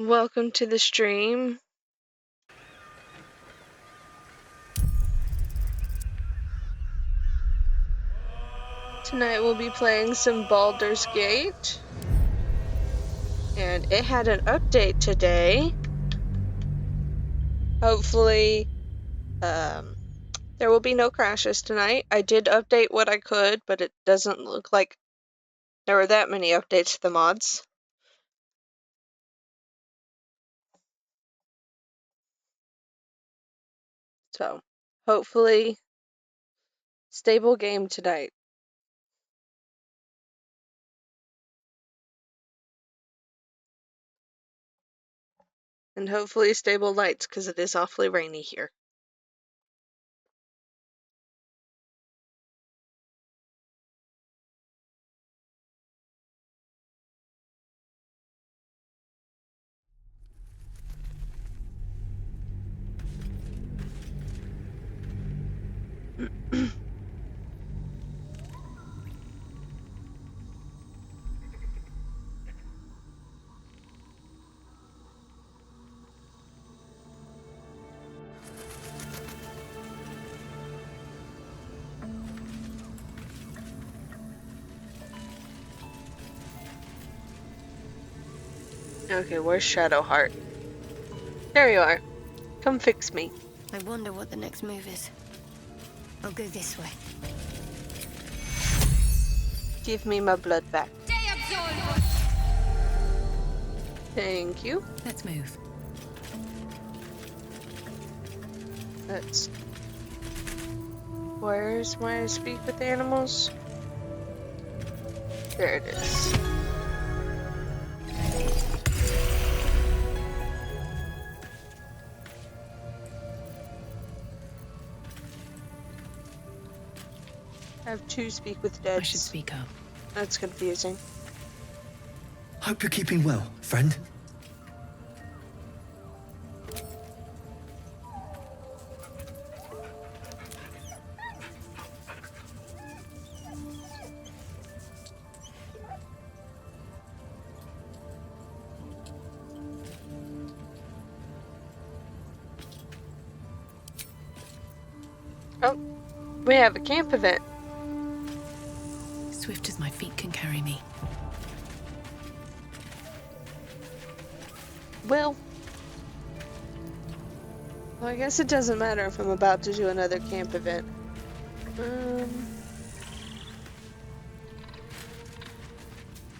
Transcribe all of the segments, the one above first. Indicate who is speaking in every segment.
Speaker 1: Welcome to the stream. Tonight we'll be playing some Baldur's Gate. And it had an update today. Hopefully, there will be no crashes tonight. I did update what I could, but it doesn't look like there were that many updates to the mods. So, hopefully, stable game tonight. And hopefully stable lights, because it is awfully rainy here. Okay, where's Shadowheart? There you are. Come fix me.
Speaker 2: I wonder what the next move is. I'll go this way.
Speaker 1: Give me my blood back. Thank you.
Speaker 2: Let's move.
Speaker 1: Where's my speak with animals? There it is. I have two speak with deads.
Speaker 2: I should speak up.
Speaker 1: That's confusing.
Speaker 3: Hope you're keeping well, friend.
Speaker 1: Oh, we have a camp event.
Speaker 2: Swift as my feet can carry me.
Speaker 1: Well, I guess it doesn't matter if I'm about to do another camp event.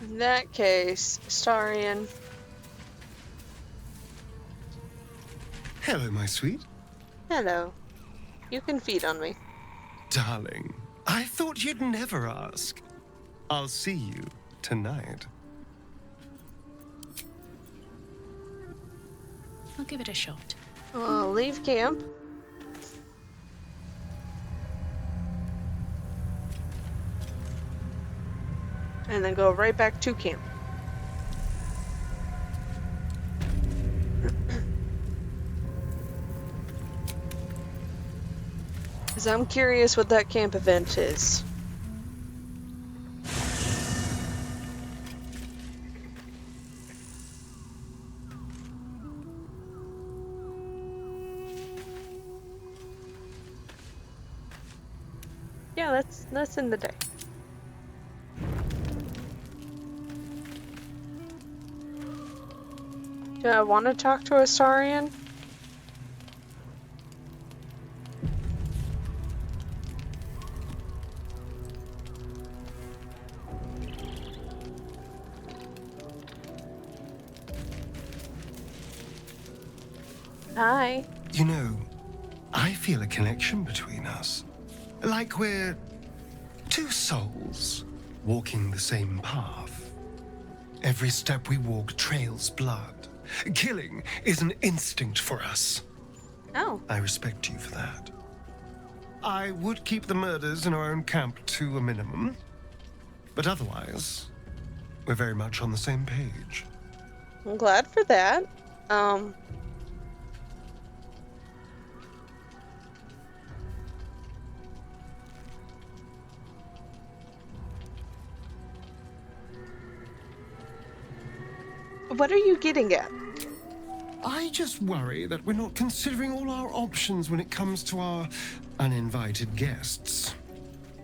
Speaker 1: In that case, Starian.
Speaker 4: Hello, my sweet.
Speaker 1: Hello. You can feed on me.
Speaker 4: Darling, I thought you'd never ask. I'll see you tonight.
Speaker 2: I'll give it a shot.
Speaker 1: I'll leave camp. And then go right back to camp. Because I'm curious what that camp event is. Yeah, that's in the day. Do I want to talk to Astarian? Hi.
Speaker 4: You know, I feel a connection between us. Like we're two souls walking the same path. Every step we walk trails blood. Killing is an instinct for us.
Speaker 1: Oh.
Speaker 4: I respect you for that. I would keep the murders in our own camp to a minimum. But otherwise, we're very much on the same page.
Speaker 1: I'm glad for that. What are you getting at?
Speaker 4: I just worry that we're not considering all our options when it comes to our uninvited guests.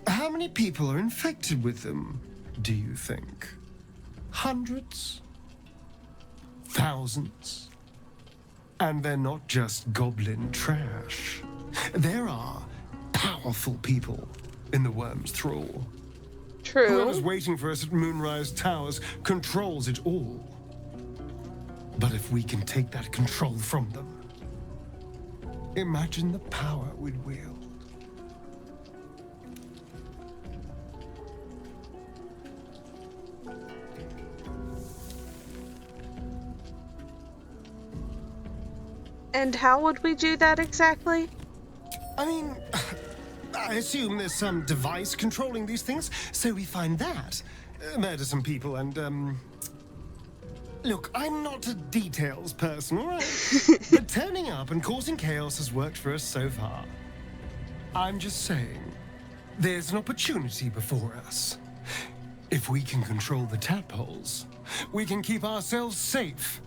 Speaker 4: How many people are infected with them, do you think? Hundreds? Thousands? And they're not just goblin trash. There are powerful people in the worm's thrall. Whoever's
Speaker 1: True.
Speaker 4: waiting for us at Moonrise Towers controls it all. But if we can take that control from them, imagine the power we'd wield.
Speaker 1: And how would we do that exactly?
Speaker 4: I mean, I assume there's some device controlling these things, so we find that. Murder some people and, Look, I'm not a details person, all right? But turning up and causing chaos has worked for us so far. I'm just saying, there's an opportunity before us. If we can control the tadpoles, we can keep ourselves safe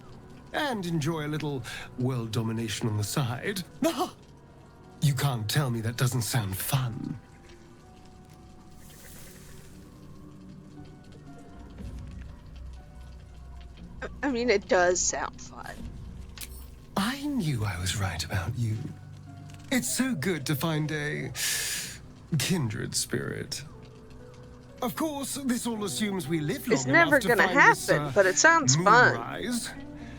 Speaker 4: and enjoy a little world domination on the side. You can't tell me that doesn't sound fun.
Speaker 1: I mean, it does sound fun.
Speaker 4: I knew I was right about you. It's so good to find a kindred spirit. Of course, this all assumes we live long
Speaker 1: It's never
Speaker 4: enough to
Speaker 1: gonna
Speaker 4: find this,
Speaker 1: happen, but it sounds fun.
Speaker 4: moonrise.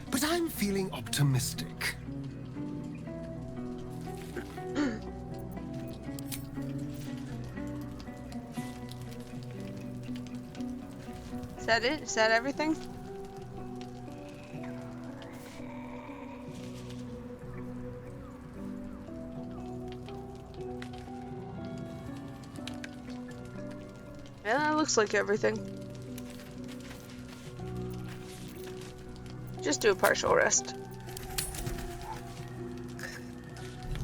Speaker 4: But I'm feeling optimistic.
Speaker 1: Is that it? Is that everything? Yeah, that looks like everything. Just do a partial rest.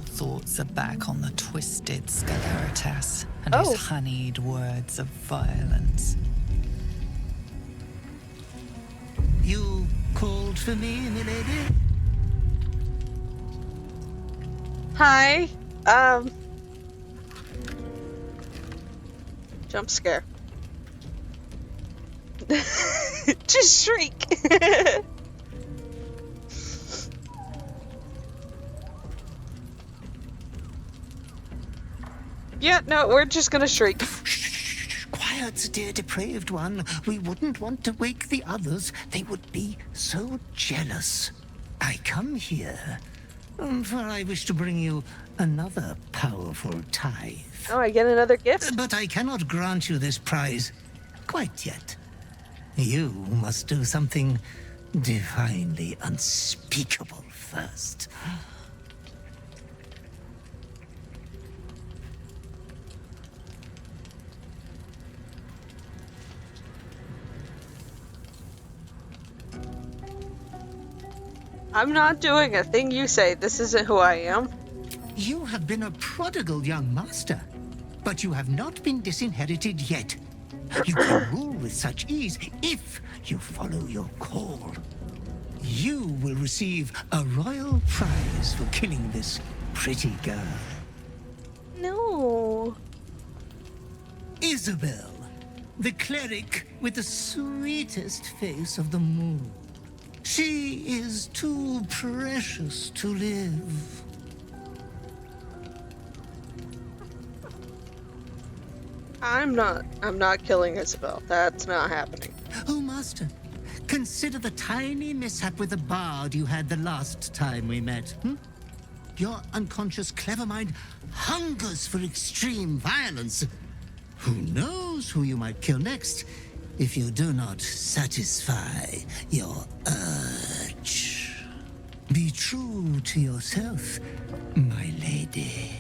Speaker 5: Thoughts are back on the twisted Scelaritas and
Speaker 1: Oh.
Speaker 5: his honeyed words of violence.
Speaker 6: You called for me, milady?
Speaker 1: Hi. Jump scare. Just shriek. Yeah, no, we're just gonna shriek.
Speaker 6: Shh, quiet, dear depraved one. We wouldn't want to wake the others. They would be so jealous. I come here, for I wish to bring you another powerful tithe.
Speaker 1: Oh, I get another gift?
Speaker 6: But I cannot grant you this prize quite yet. You must do something divinely unspeakable first.
Speaker 1: I'm not doing a thing you say. This isn't who I am.
Speaker 6: You have been a prodigal young master, but you have not been disinherited yet. You can rule with such ease if you follow your call. You will receive a royal prize for killing this pretty girl.
Speaker 1: No.
Speaker 6: Isabel, the cleric with the sweetest face of them all. She is too precious to live.
Speaker 1: I'm not killing Isabel. That's not happening.
Speaker 6: Oh, Master, consider the tiny mishap with the bard you had the last time we met. Your unconscious clever mind hungers for extreme violence. Who knows who you might kill next if you do not satisfy your urge. Be true to yourself, my lady.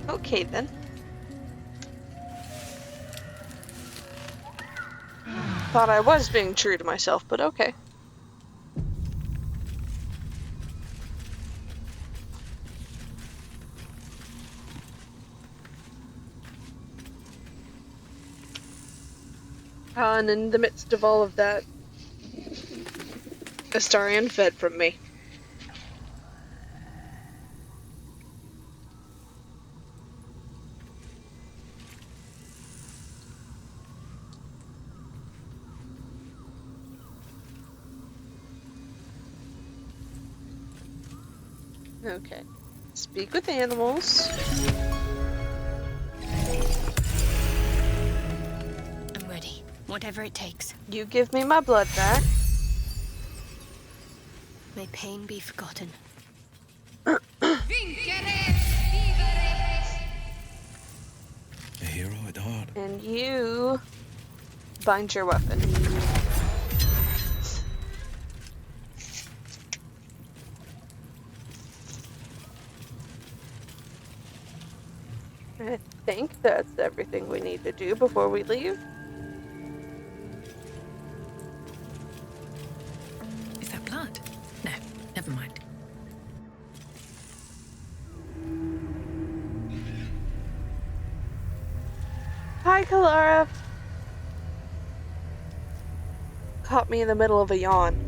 Speaker 1: Okay, then. Thought I was being true to myself, but okay. And in the midst of all of that, Astarion fed from me. Okay. Speak with animals.
Speaker 2: I'm ready. Whatever it takes.
Speaker 1: You give me my blood back.
Speaker 2: May pain be forgotten.
Speaker 3: A hero at heart.
Speaker 1: And you bind your weapon. I think that's everything we need to do before we leave.
Speaker 5: Is that blood? No, never mind.
Speaker 1: Hi, Kalara. Caught me in the middle of a yawn.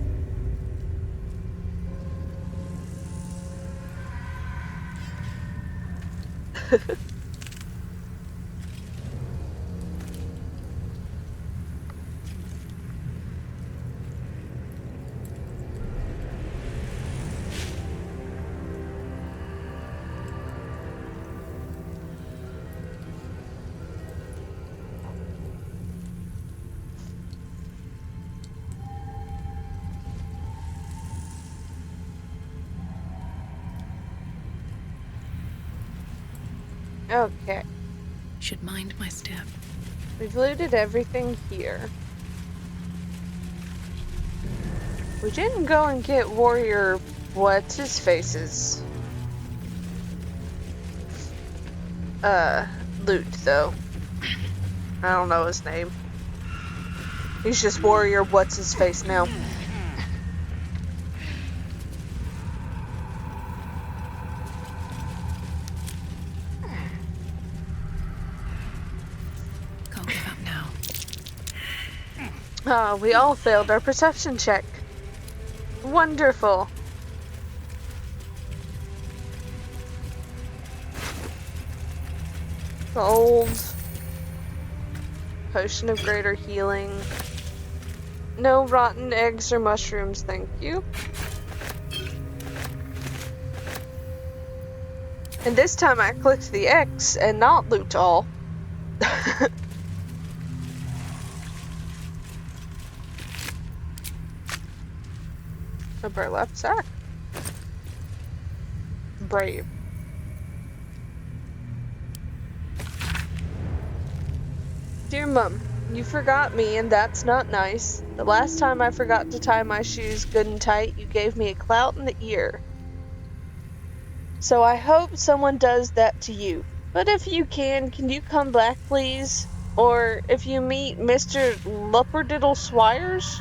Speaker 1: Okay.
Speaker 5: Should mind my step.
Speaker 1: We've looted everything here. We didn't go and get Warrior what's his face's loot though. I don't know his name. He's just Warrior what's his face now.
Speaker 5: Can't give up now.
Speaker 1: Ah, we all failed our perception check. Wonderful. Gold. Potion of greater healing. No rotten eggs or mushrooms, thank you. And this time I clicked the X and not loot all. A burlap sack. Brave. Dear Mum, you forgot me and that's not nice. The last time I forgot to tie my shoes good and tight, you gave me a clout in the ear. So I hope someone does that to you. But if you can you come back please? Or if you meet Mr. Lupperdiddle Swires?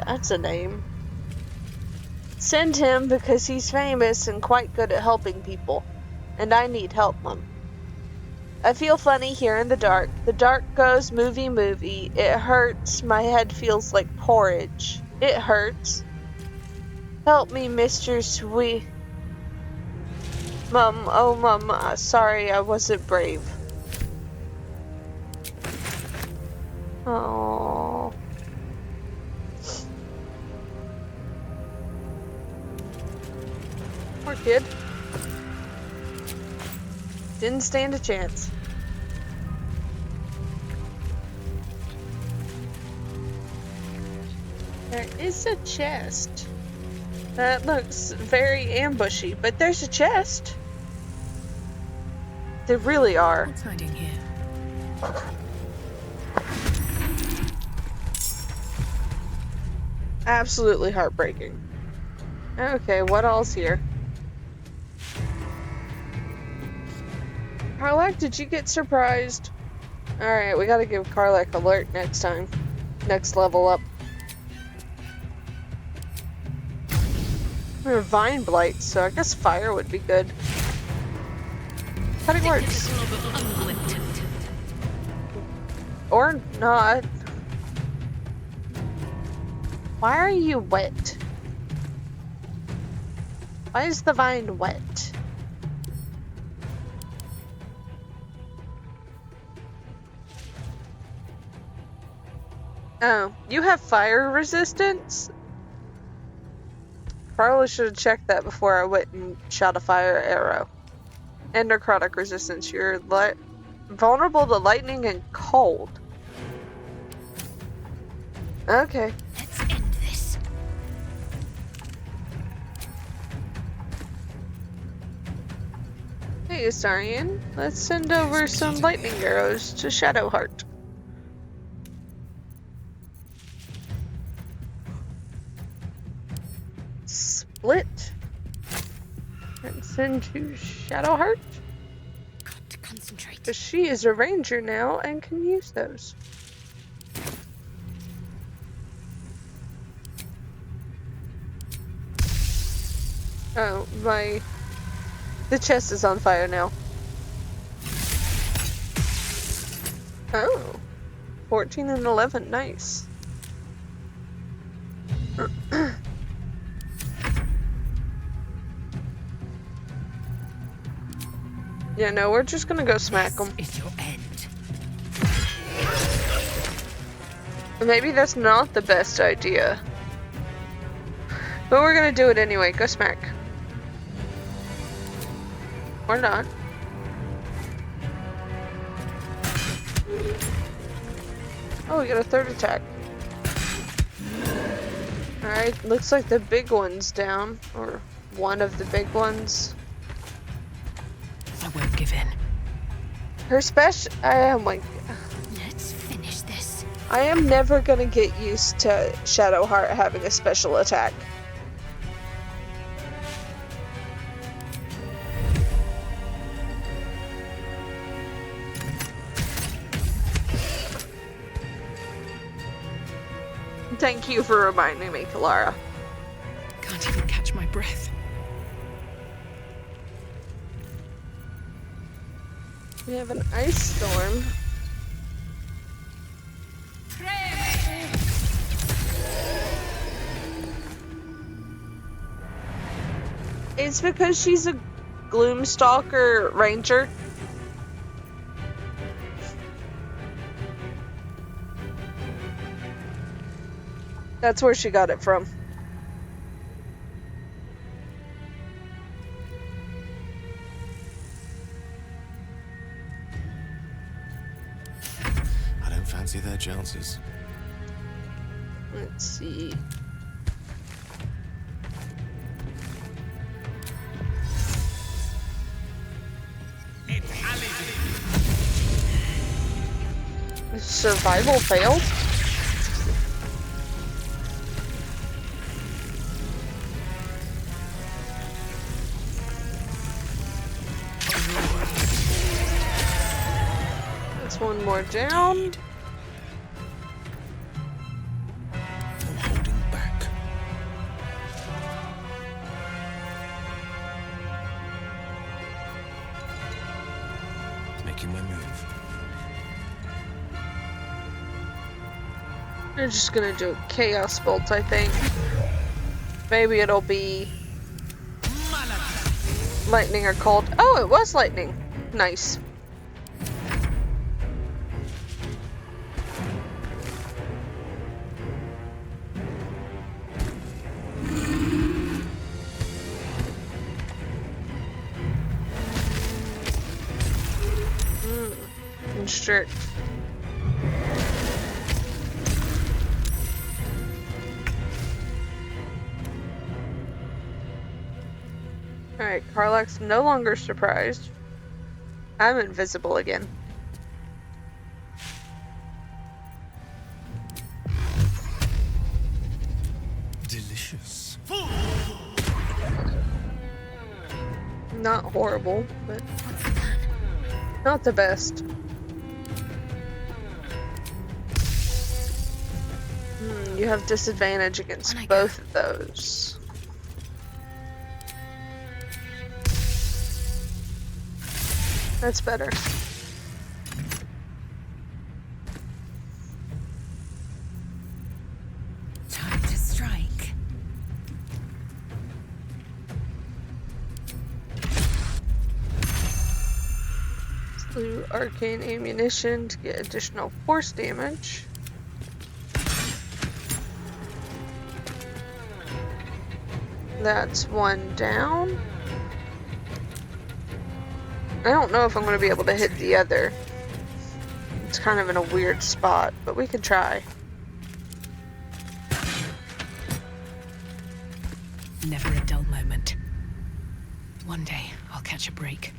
Speaker 1: That's a name. Send him because he's famous and quite good at helping people. And I need help, Mum. I feel funny here in the dark. The dark goes movie. It hurts. My head feels like porridge. It hurts. Help me, Mr. Sweet. Mum, oh Mum, sorry I wasn't brave. Oh. Poor kid. Didn't stand a chance. There is a chest. That looks very ambushy, but there's a chest. They really are.
Speaker 5: What's hiding here?
Speaker 1: Absolutely heartbreaking. Okay, what all's here? Karlak, did you get surprised? Alright, we gotta give Karlak alert next time. Next level up. We're vine blight, so I guess fire would be good. Cutting works. Or not. Why are you wet? Why is the vine wet? Oh, you have fire resistance? Probably should have checked that before I went and shot a fire arrow. And necrotic resistance. You're vulnerable to lightning and cold. Okay.
Speaker 2: Let's end this.
Speaker 1: Hey, Astarion. Let's send over some lightning arrows to Shadowheart. Split. And send to Shadowheart.
Speaker 2: Got to concentrate.
Speaker 1: Because she is a ranger now and can use those. Oh, the chest is on fire now. Oh. 14 and 11, nice. Yeah, no, we're just gonna go smack them.
Speaker 2: It's your end.
Speaker 1: Maybe that's not the best idea. But we're gonna do it anyway. Go smack. Or not. Oh, we got a third attack. Alright, looks like the big one's down. Or one of the big ones.
Speaker 2: I won't give in.
Speaker 1: Her special. Oh my.
Speaker 2: Let's finish this.
Speaker 1: I am never gonna get used to Shadowheart having a special attack. Thank you for reminding me, Kalara.
Speaker 2: Can't even catch my breath.
Speaker 1: We have an ice storm. It's because she's a Gloomstalker ranger. That's where she got it from.
Speaker 7: I don't fancy their chances.
Speaker 1: Let's see. Survival failed? That's one more down.
Speaker 7: I'm holding back. Making my move.
Speaker 1: They're just gonna do a chaos bolt, I think. Maybe it'll be lightning or cold. Oh, it was lightning. Nice. Constrict. Alright, Karlach's no longer surprised. I'm invisible again.
Speaker 4: Delicious.
Speaker 1: Not horrible, but not the best. You have disadvantage against both of those. That's better.
Speaker 2: Time to
Speaker 1: arcane ammunition to get additional force damage. That's one down. I don't know if I'm going to be able to hit the other. It's kind of in a weird spot, but we can try.
Speaker 8: Never a dull moment. One day, I'll catch a break.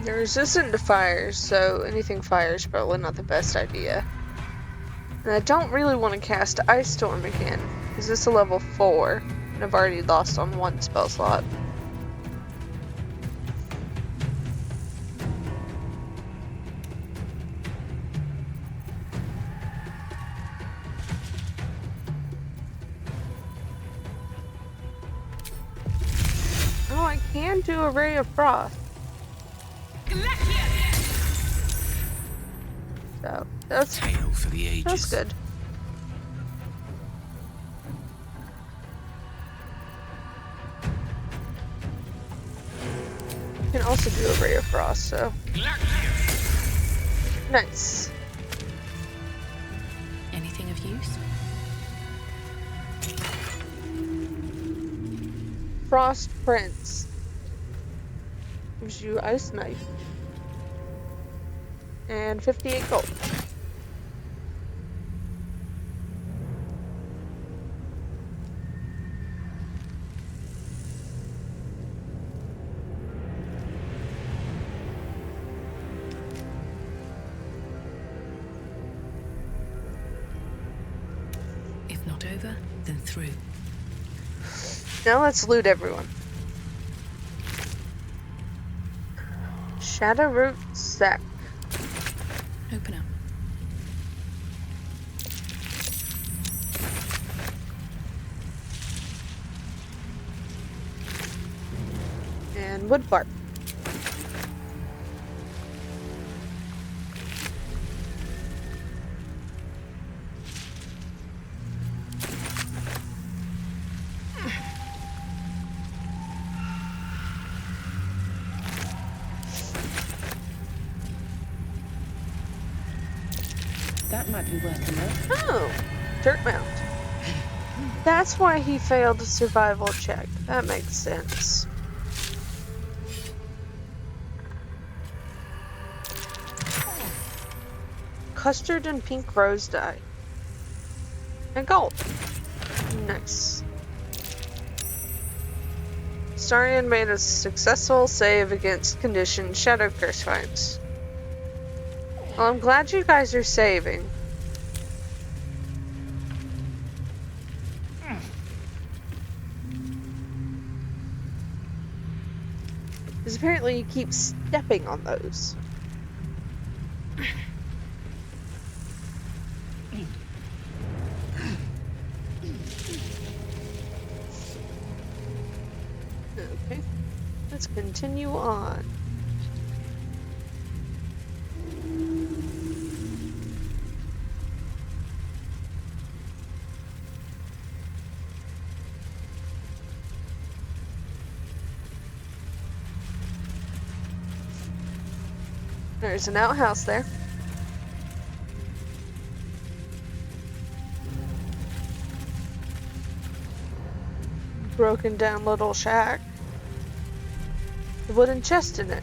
Speaker 1: They're resistant to fire, so anything fire is probably not the best idea. And I don't really want to cast Ice Storm again, because this is a level 4, and I've already lost on one spell slot. Oh, I can do a Ray of Frost. So, that's
Speaker 7: Tale for the ages.
Speaker 1: That's good. You can also do a Ray of Frost, so. Nice.
Speaker 8: Anything of use?
Speaker 1: Frost Prince. Gives you Ice Knife. And 58 gold.
Speaker 8: If not over, then through.
Speaker 1: Now let's loot everyone. Shadowroot Sack.
Speaker 8: Open up.
Speaker 1: And wood bark.
Speaker 8: That might be worth a look.
Speaker 1: Oh, dirt mount. That's why he failed a survival check. That makes sense. Custard and pink rose dye. And gold. Nice. Starion made a successful save against condition Shadow Curse Vines. Well, I'm glad you guys are saving. Because apparently you keep stepping on those. Okay, let's continue on. There's an outhouse there. Broken down little shack. A wooden chest in it.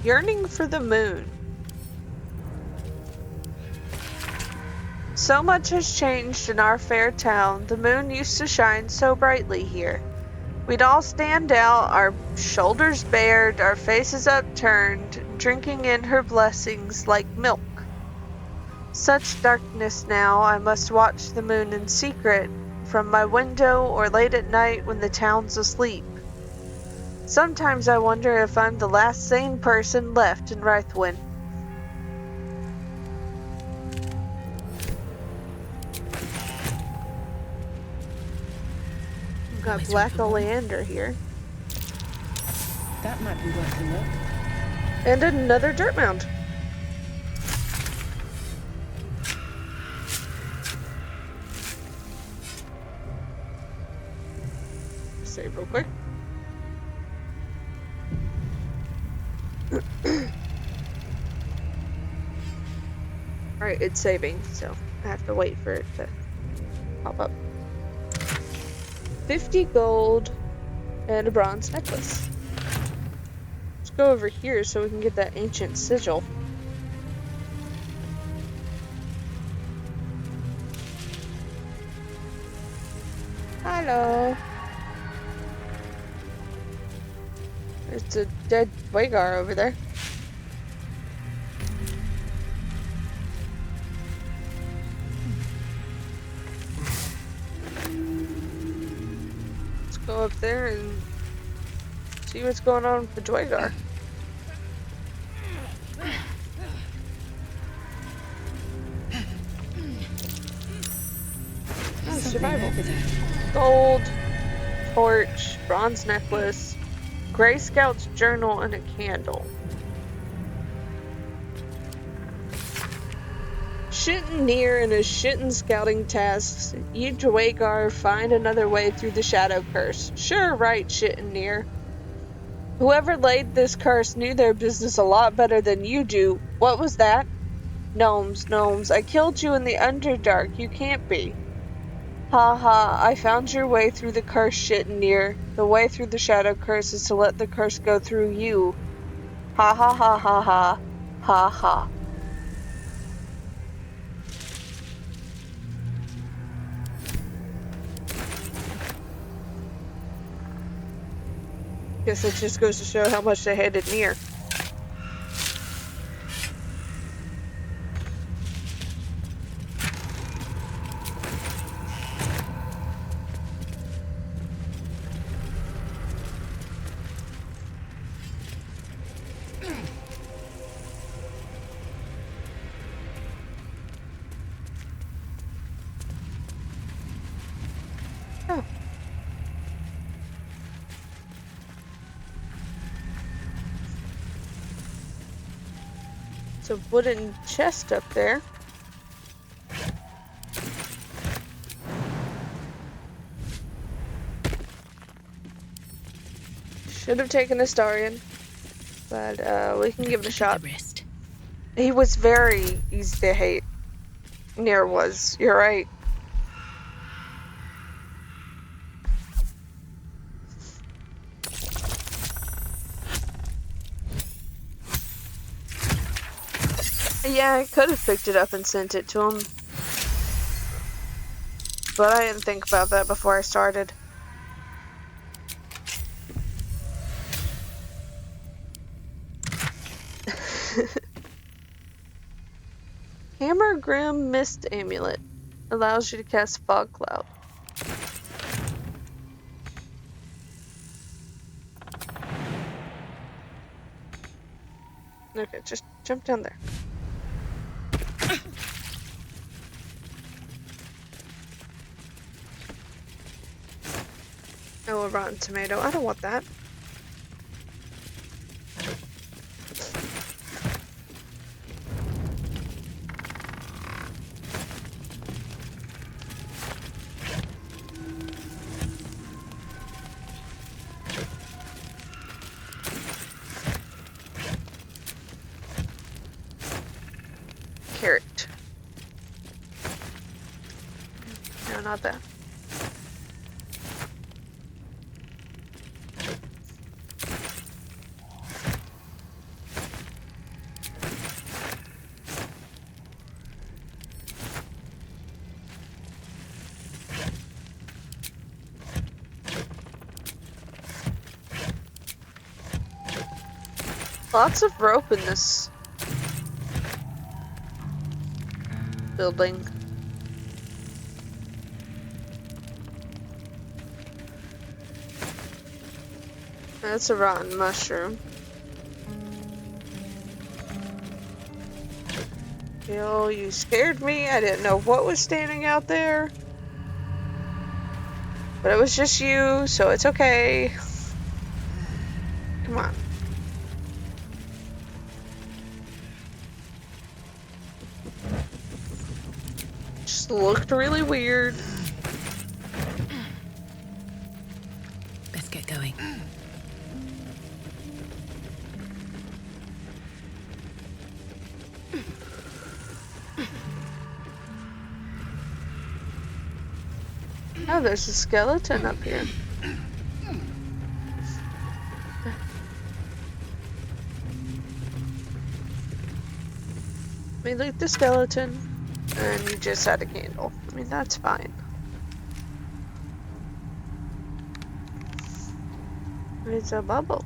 Speaker 1: Yearning for the moon. So much has changed in our fair town. The moon used to shine so brightly here. We'd all stand out, our shoulders bared, our faces upturned, drinking in her blessings like milk. Such darkness now, I must watch the moon in secret, from my window or late at night when the town's asleep. Sometimes I wonder if I'm the last sane person left in Rythwin. We've got black oleander here.
Speaker 8: That might be worth a look.
Speaker 1: And another dirt mound. Save real quick. Alright, it's saving, so I have to wait for it to pop up. 50 gold and a bronze necklace. Let's go over here so we can get that ancient sigil. Hello. There's a dead Wagar over there. Let's go up there and see what's going on with the Dwagar. Oh, survival. Gold, torch, bronze necklace, Grey Scout's journal, and a candle. Shittin' near and his shittin' scouting tasks, you Dwagar find another way through the shadow curse. Sure, right, Shittin' near. Whoever laid this curse knew their business a lot better than you do. What was that? Gnomes, I killed you in the Underdark. You can't be. Ha ha, I found your way through the curse, Shittin' near. The way through the shadow curse is to let the curse go through you. Ha ha ha ha ha. Ha ha. Guess it just goes to show how much they hated Nier. Oh. It's a wooden chest up there. Should have taken Astarion, but we can give it a shot. He was very easy to hate. Nier was. You're right. Yeah, I could have picked it up and sent it to him. But I didn't think about that before I started. Hammer Grim Mist Amulet. Allows you to cast Fog Cloud. Okay, just jump down there. Oh, a rotten tomato. I don't want that. Carrot. No, not that. Lots of rope in this building. That's a rotten mushroom. Yo, you scared me. I didn't know what was standing out there. But it was just you, so it's okay. Come on. just looked really weird.
Speaker 8: Best get going.
Speaker 1: Oh, there's a skeleton up here. We loot the skeleton, and you just had a candle. I mean, that's fine. It's a bubble.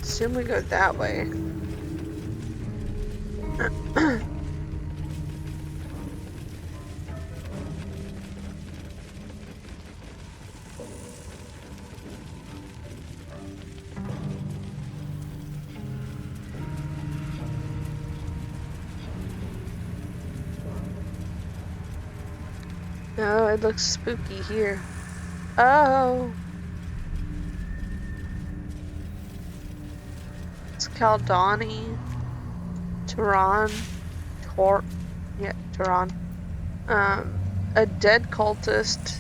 Speaker 1: Assume we go that way. No, it looks spooky here. Oh. It's Caldani. Tehran. Tehran. A dead cultist.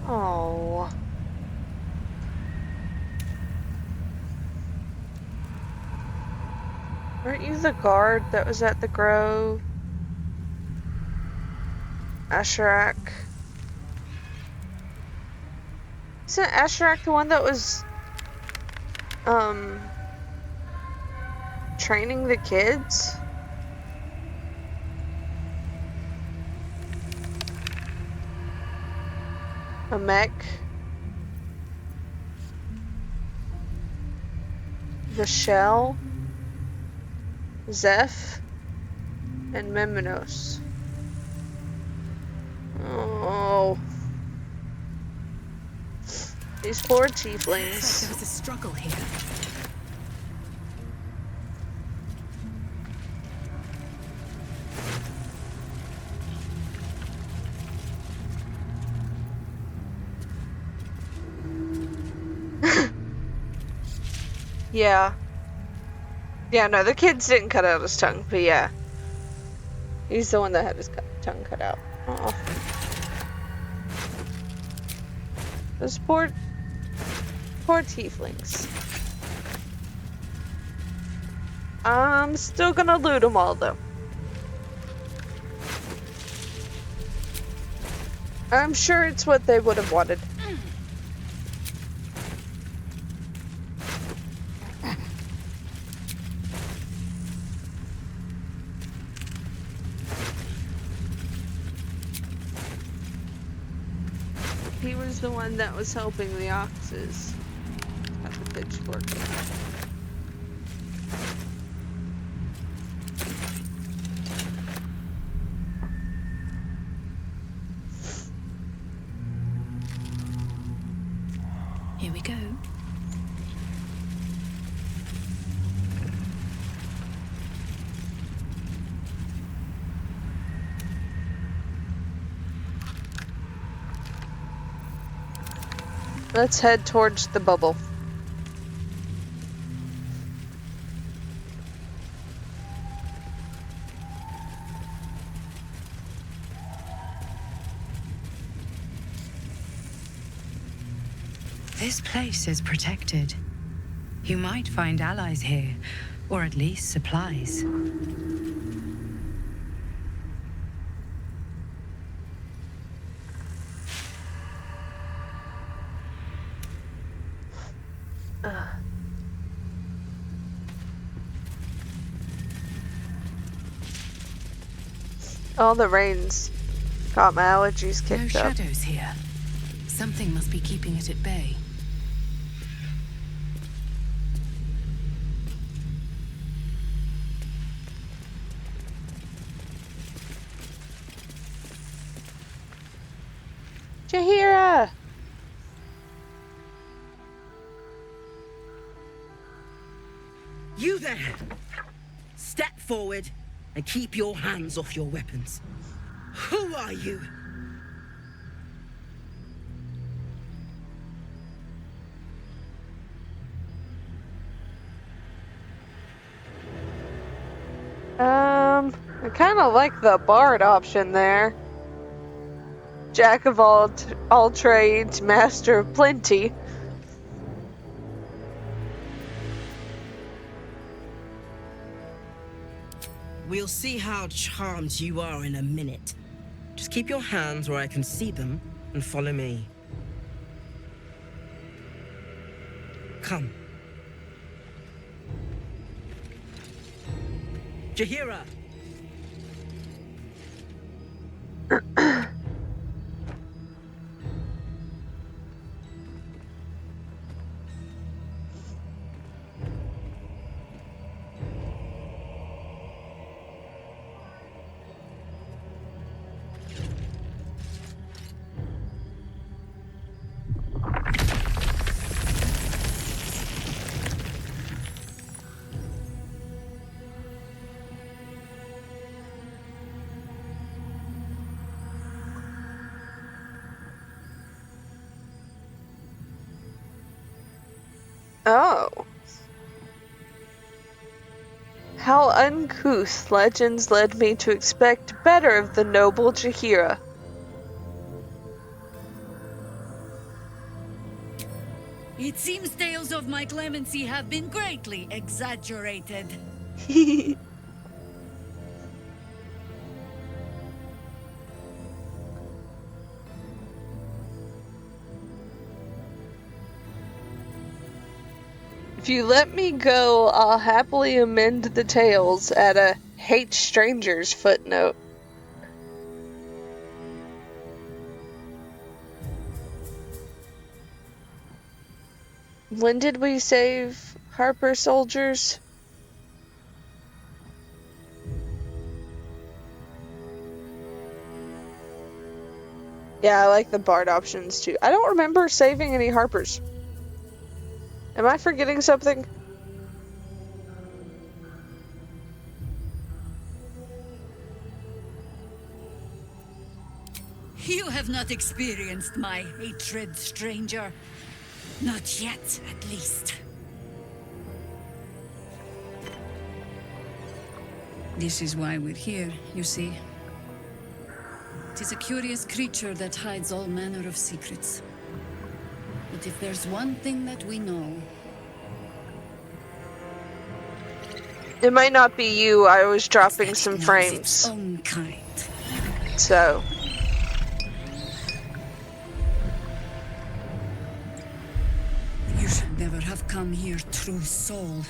Speaker 1: Oh. Weren't you the guard that was at the grove? Asherak. Isn't Asherak the one that was, training the kids? A mech? The Shell? Zeph? And Memenos. Oh. These poor
Speaker 8: Looks like
Speaker 1: tieflings.
Speaker 8: there was a struggle here.
Speaker 1: Yeah. Yeah, no, the kids didn't cut out his tongue, but yeah. He's the one that had his tongue cut out. Oh. Those poor tieflings. I'm still gonna loot them all, though. I'm sure it's what they would have wanted. He was the one that was helping the oxes. Got the pitchfork.
Speaker 8: Here we go.
Speaker 1: Let's head towards the bubble.
Speaker 9: This place is protected. You might find allies here, or at least supplies.
Speaker 1: All the rains got my allergies
Speaker 8: No
Speaker 1: kicked up.
Speaker 8: shadows here. Something must be keeping it at bay.
Speaker 1: Jahira!
Speaker 10: You there! Step forward and keep your hands off your weapons. Who are you?
Speaker 1: I kind of like the bard option there. Jack of all trades, master of plenty.
Speaker 10: We'll see how charmed you are in a minute. Just keep your hands where I can see them and follow me. Come. Jaheira!
Speaker 1: Oh. How uncouth legends led me to expect better of the noble Jaheira.
Speaker 11: It seems tales of my clemency have been greatly exaggerated.
Speaker 1: If you let me go, I'll happily amend the tales at a hate strangers footnote. When did we save Harper soldiers? Yeah, I like the bard options too. I don't remember saving any Harpers. Am I forgetting something?
Speaker 11: You have not experienced my hatred, stranger. Not yet, at least. This is why we're here, you see. It is a curious creature that hides all manner of secrets. But if there's one thing that we know...
Speaker 1: It might not be you, I was dropping some
Speaker 11: Its
Speaker 1: frames.
Speaker 11: own kind.
Speaker 1: So...
Speaker 11: You should never have come here, true soul.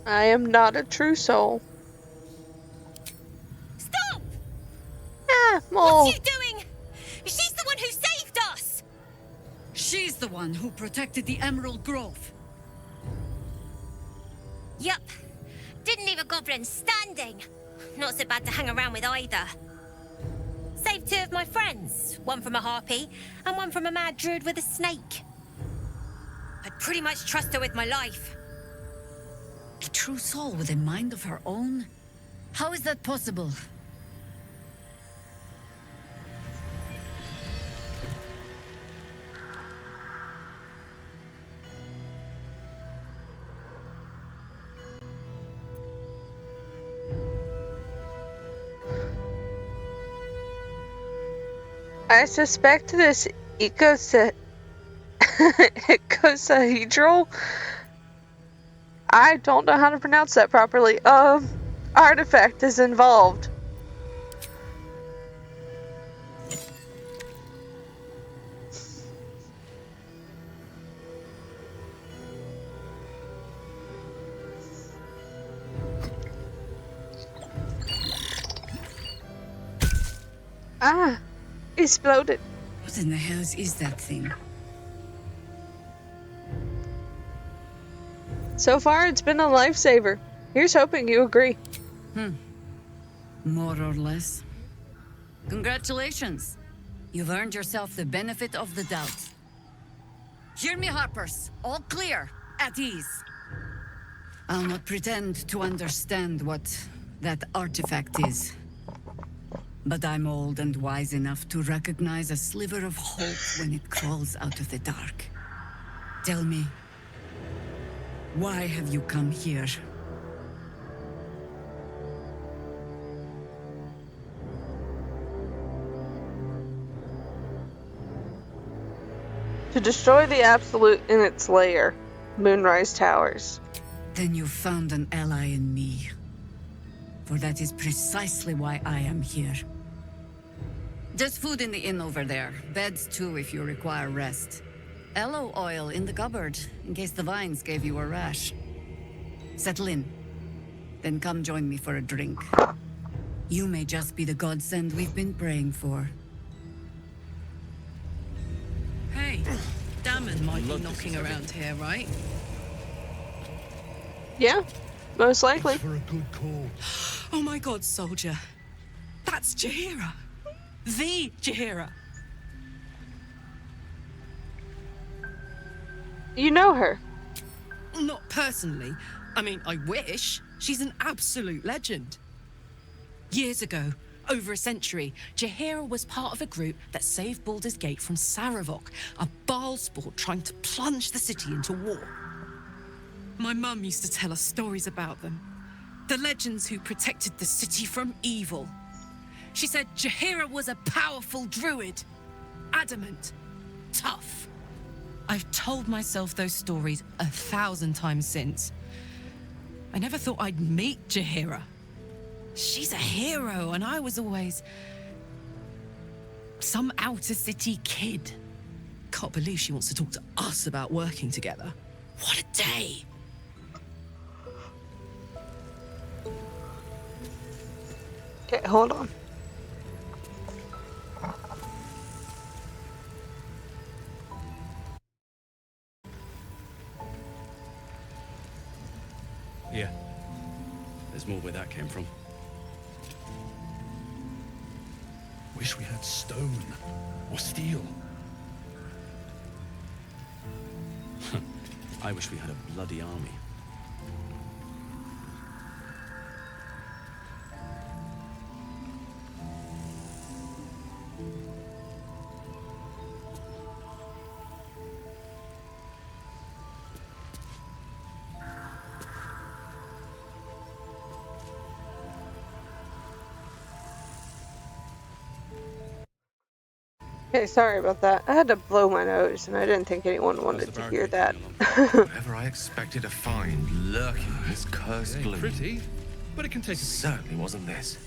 Speaker 1: I am not a true soul.
Speaker 12: Stop!
Speaker 1: Ah, Mole.
Speaker 12: What's you doing? She's the one who saved us!
Speaker 11: She's the one who protected the Emerald Grove.
Speaker 12: Yup. Didn't leave a goblin standing. Not so bad to hang around with either. Saved two of my friends. One from a harpy, and one from a mad druid with a snake. I'd pretty much trust her with my life.
Speaker 11: A true soul with a mind of her own? How is that possible?
Speaker 1: I suspect this icosahedral, I don't know how to pronounce that properly, artifact is involved. Ah, exploded.
Speaker 11: What in the hells is that thing?
Speaker 1: So far, it's been a lifesaver. Here's hoping you agree.
Speaker 11: More or less. Congratulations. You've earned yourself the benefit of the doubt. Hear me, Harpers. All clear. At ease. I'll not pretend to understand what that artifact is. But I'm old and wise enough to recognize a sliver of hope when it crawls out of the dark. Tell me, why have you come here?
Speaker 1: To destroy the Absolute in its lair, Moonrise Towers.
Speaker 11: Then you found an ally in me. For that is precisely why I am here. There's food in the inn over there. Beds too if you require rest. Aloe oil in the cupboard, in case the vines gave you a rash. Settle in. Then come join me for a drink. You may just be the godsend we've been praying for.
Speaker 10: Hey, Damon might be knocking around here, right?
Speaker 1: Yeah, most likely.
Speaker 13: For a good call.
Speaker 8: Oh my god, soldier. That's Jaheira. The Jaheira.
Speaker 1: You know her?
Speaker 10: Not personally. I mean, I wish. She's an absolute legend. Years ago, over a century, Jaheira was part of a group that saved Baldur's Gate from Saravok, a Baalsport trying to plunge the city into war. My mum used to tell us stories about them. The legends who protected the city from evil. She said Jaheira was a powerful druid. Adamant. Tough. I've told myself those stories 1,000 times since. I never thought I'd meet Jaheira. She's a hero, and I was always some outer city kid. Can't believe she wants to talk to us about working together. What a day!
Speaker 1: Okay, hold on.
Speaker 14: Yeah. There's more where that came from.
Speaker 13: Wish we had stone or steel.
Speaker 14: I wish we had a bloody army.
Speaker 1: Okay, sorry about that. I had to blow my nose, and I didn't think anyone wanted to hear that.
Speaker 7: Whatever I expected to find lurking in this cursed gloom.
Speaker 13: Pretty, but it can take a
Speaker 7: Certainly wasn't this.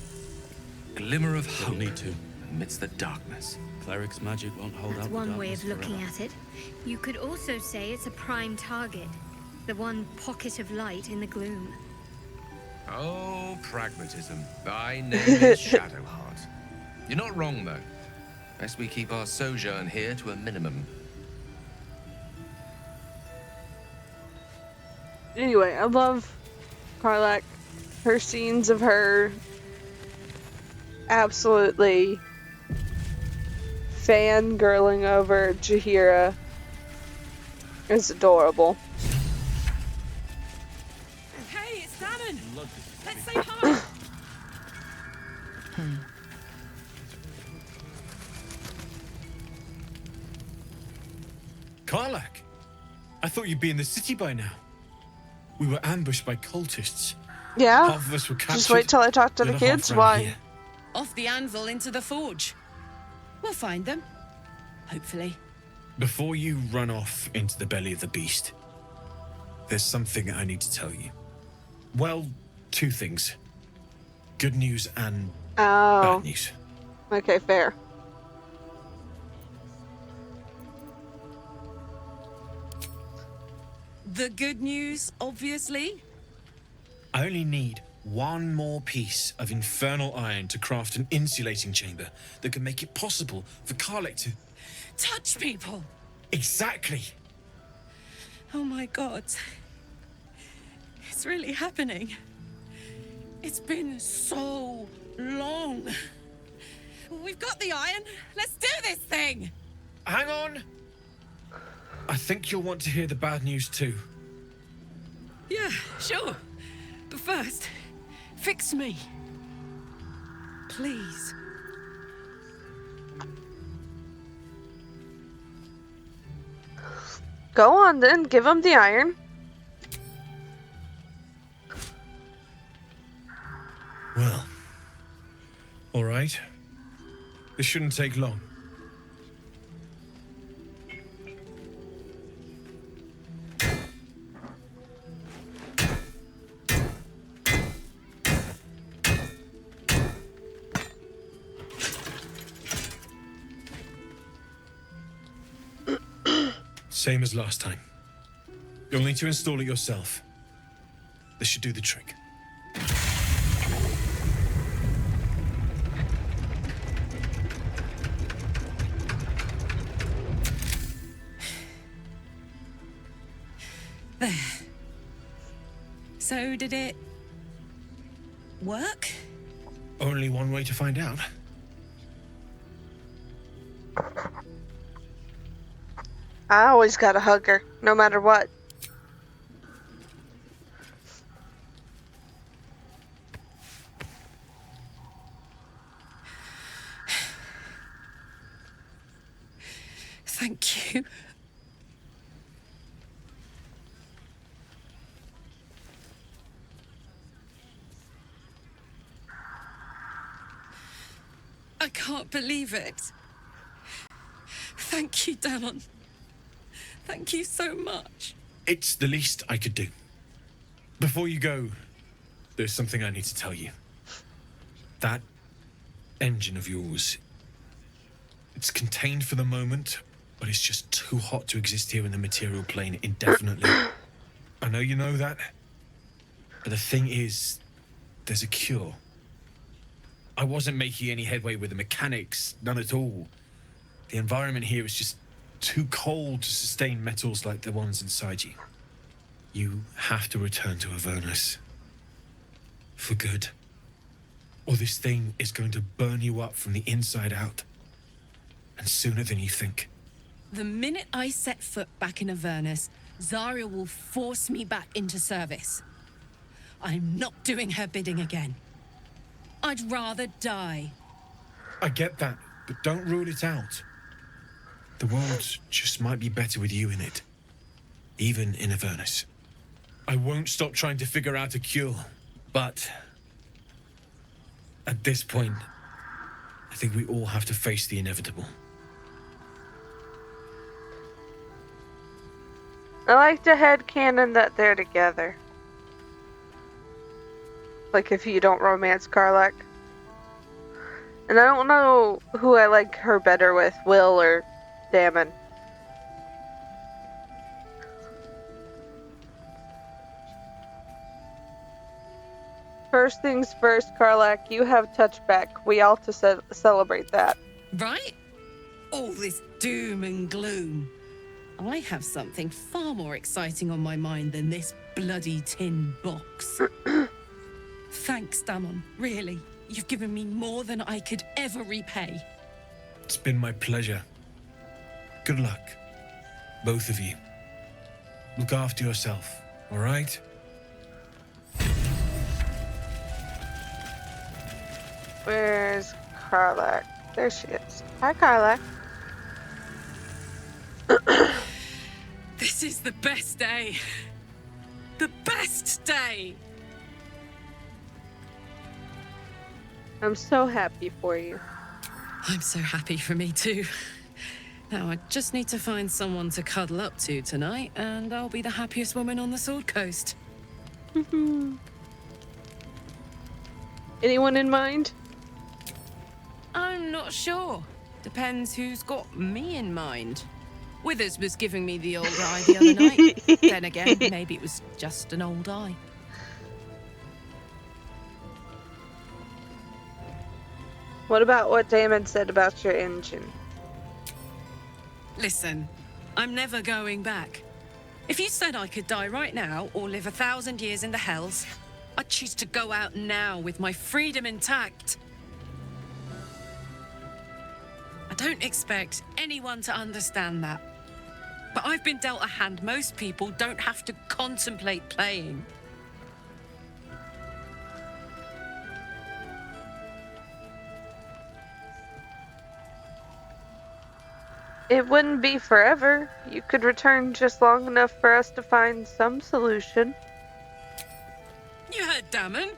Speaker 7: Glimmer of hope.
Speaker 14: Need to.
Speaker 7: Amidst the darkness.
Speaker 14: Cleric's magic won't hold
Speaker 12: That's
Speaker 14: out
Speaker 12: one
Speaker 14: the
Speaker 12: way of
Speaker 14: darkness
Speaker 12: looking
Speaker 14: forever.
Speaker 12: at it. You could also say it's a prime target. The one pocket of light in the gloom.
Speaker 7: Oh, pragmatism. Thy name is Shadowheart. You're not wrong, though. Best we keep our sojourn here to a minimum.
Speaker 1: Anyway, I love Karlach. Her scenes of her absolutely fangirling over Jaheira is adorable.
Speaker 10: Hey, it's Damon! Let's say hi!
Speaker 13: Karlach! I thought you'd be in the city by now. We were ambushed by cultists.
Speaker 1: Yeah?
Speaker 13: Half of us were captured.
Speaker 1: Just wait till I talk to the
Speaker 13: other half
Speaker 1: kids?
Speaker 13: ran
Speaker 1: Why?
Speaker 13: here.
Speaker 10: Off the anvil into the forge. We'll find them. Hopefully.
Speaker 13: Before you run off into the belly of the beast, there's something I need to tell you. Well, two things. Good news and
Speaker 1: Oh.
Speaker 13: bad news.
Speaker 1: Okay, fair.
Speaker 10: The good news, obviously.
Speaker 13: I only need one more piece of infernal iron to craft an insulating chamber that can make it possible for Karlach to...
Speaker 10: Touch people!
Speaker 13: Exactly!
Speaker 10: Oh my god. It's really happening. It's been so long. We've got the iron. Let's do this thing!
Speaker 13: Hang on! I think you'll want to hear the bad news too.
Speaker 10: Yeah, sure. But first, fix me. Please.
Speaker 1: Go on then, give him the iron.
Speaker 13: Well, all right. This shouldn't take long. Same as last time. You'll need to install it yourself. This should do the trick.
Speaker 10: There. So did it work?
Speaker 13: Only one way to find out.
Speaker 1: I always gotta hug her, no matter what.
Speaker 10: Thank you. I can't believe it. Thank you, Damon. Thank you so much.
Speaker 13: It's the least I could do. Before you go, there's something I need to tell you. That engine of yours, it's contained for the moment, but it's just too hot to exist here in the material plane indefinitely. I know you know that, but the thing is, there's a cure. I wasn't making any headway with the mechanics, none at all. The environment here is just too cold to sustain metals like the ones inside you. You have to return to Avernus. For good. Or this thing is going to burn you up from the inside out. And sooner than you think.
Speaker 10: The minute I set foot back in Avernus, Zarya will force me back into service. I'm not doing her bidding again. I'd rather die.
Speaker 13: I get that, but don't rule it out. The world just might be better with you in it. Even in Avernus. I won't stop trying to figure out a cure, but at this point, I think we all have to face the inevitable.
Speaker 1: I like to headcanon that they're together. Like if you don't romance Karlach. And I don't know who I like her better with, Will or Damon. First things first, Karlach, you have touchback. We all to celebrate that.
Speaker 10: Right? All this doom and gloom. I have something far more exciting on my mind than this bloody tin box. Thanks, Damon. Really. You've given me more than I could ever repay.
Speaker 13: It's been my pleasure. Good luck, both of you. Look after yourself, all right?
Speaker 1: Where's Karlach? There she is. Hi, Karlach.
Speaker 10: This is the best day. The best day!
Speaker 1: I'm so happy for you.
Speaker 10: I'm so happy for me too. Now I just need to find someone to cuddle up to tonight, and I'll be the happiest woman on the Sword Coast.
Speaker 1: Anyone in mind?
Speaker 10: I'm not sure. Depends who's got me in mind. Withers was giving me the old eye the other night. Then again, maybe it was just an old eye.
Speaker 1: What about what Damon said about your engine?
Speaker 10: Listen, I'm never going back. If you said I could die right now or live 1,000 years in the Hells, I'd choose to go out now with my freedom intact. I don't expect anyone to understand that. But I've been dealt a hand most people don't have to contemplate playing.
Speaker 1: It wouldn't be forever. You could return just long enough for us to find some solution.
Speaker 10: You heard Damon.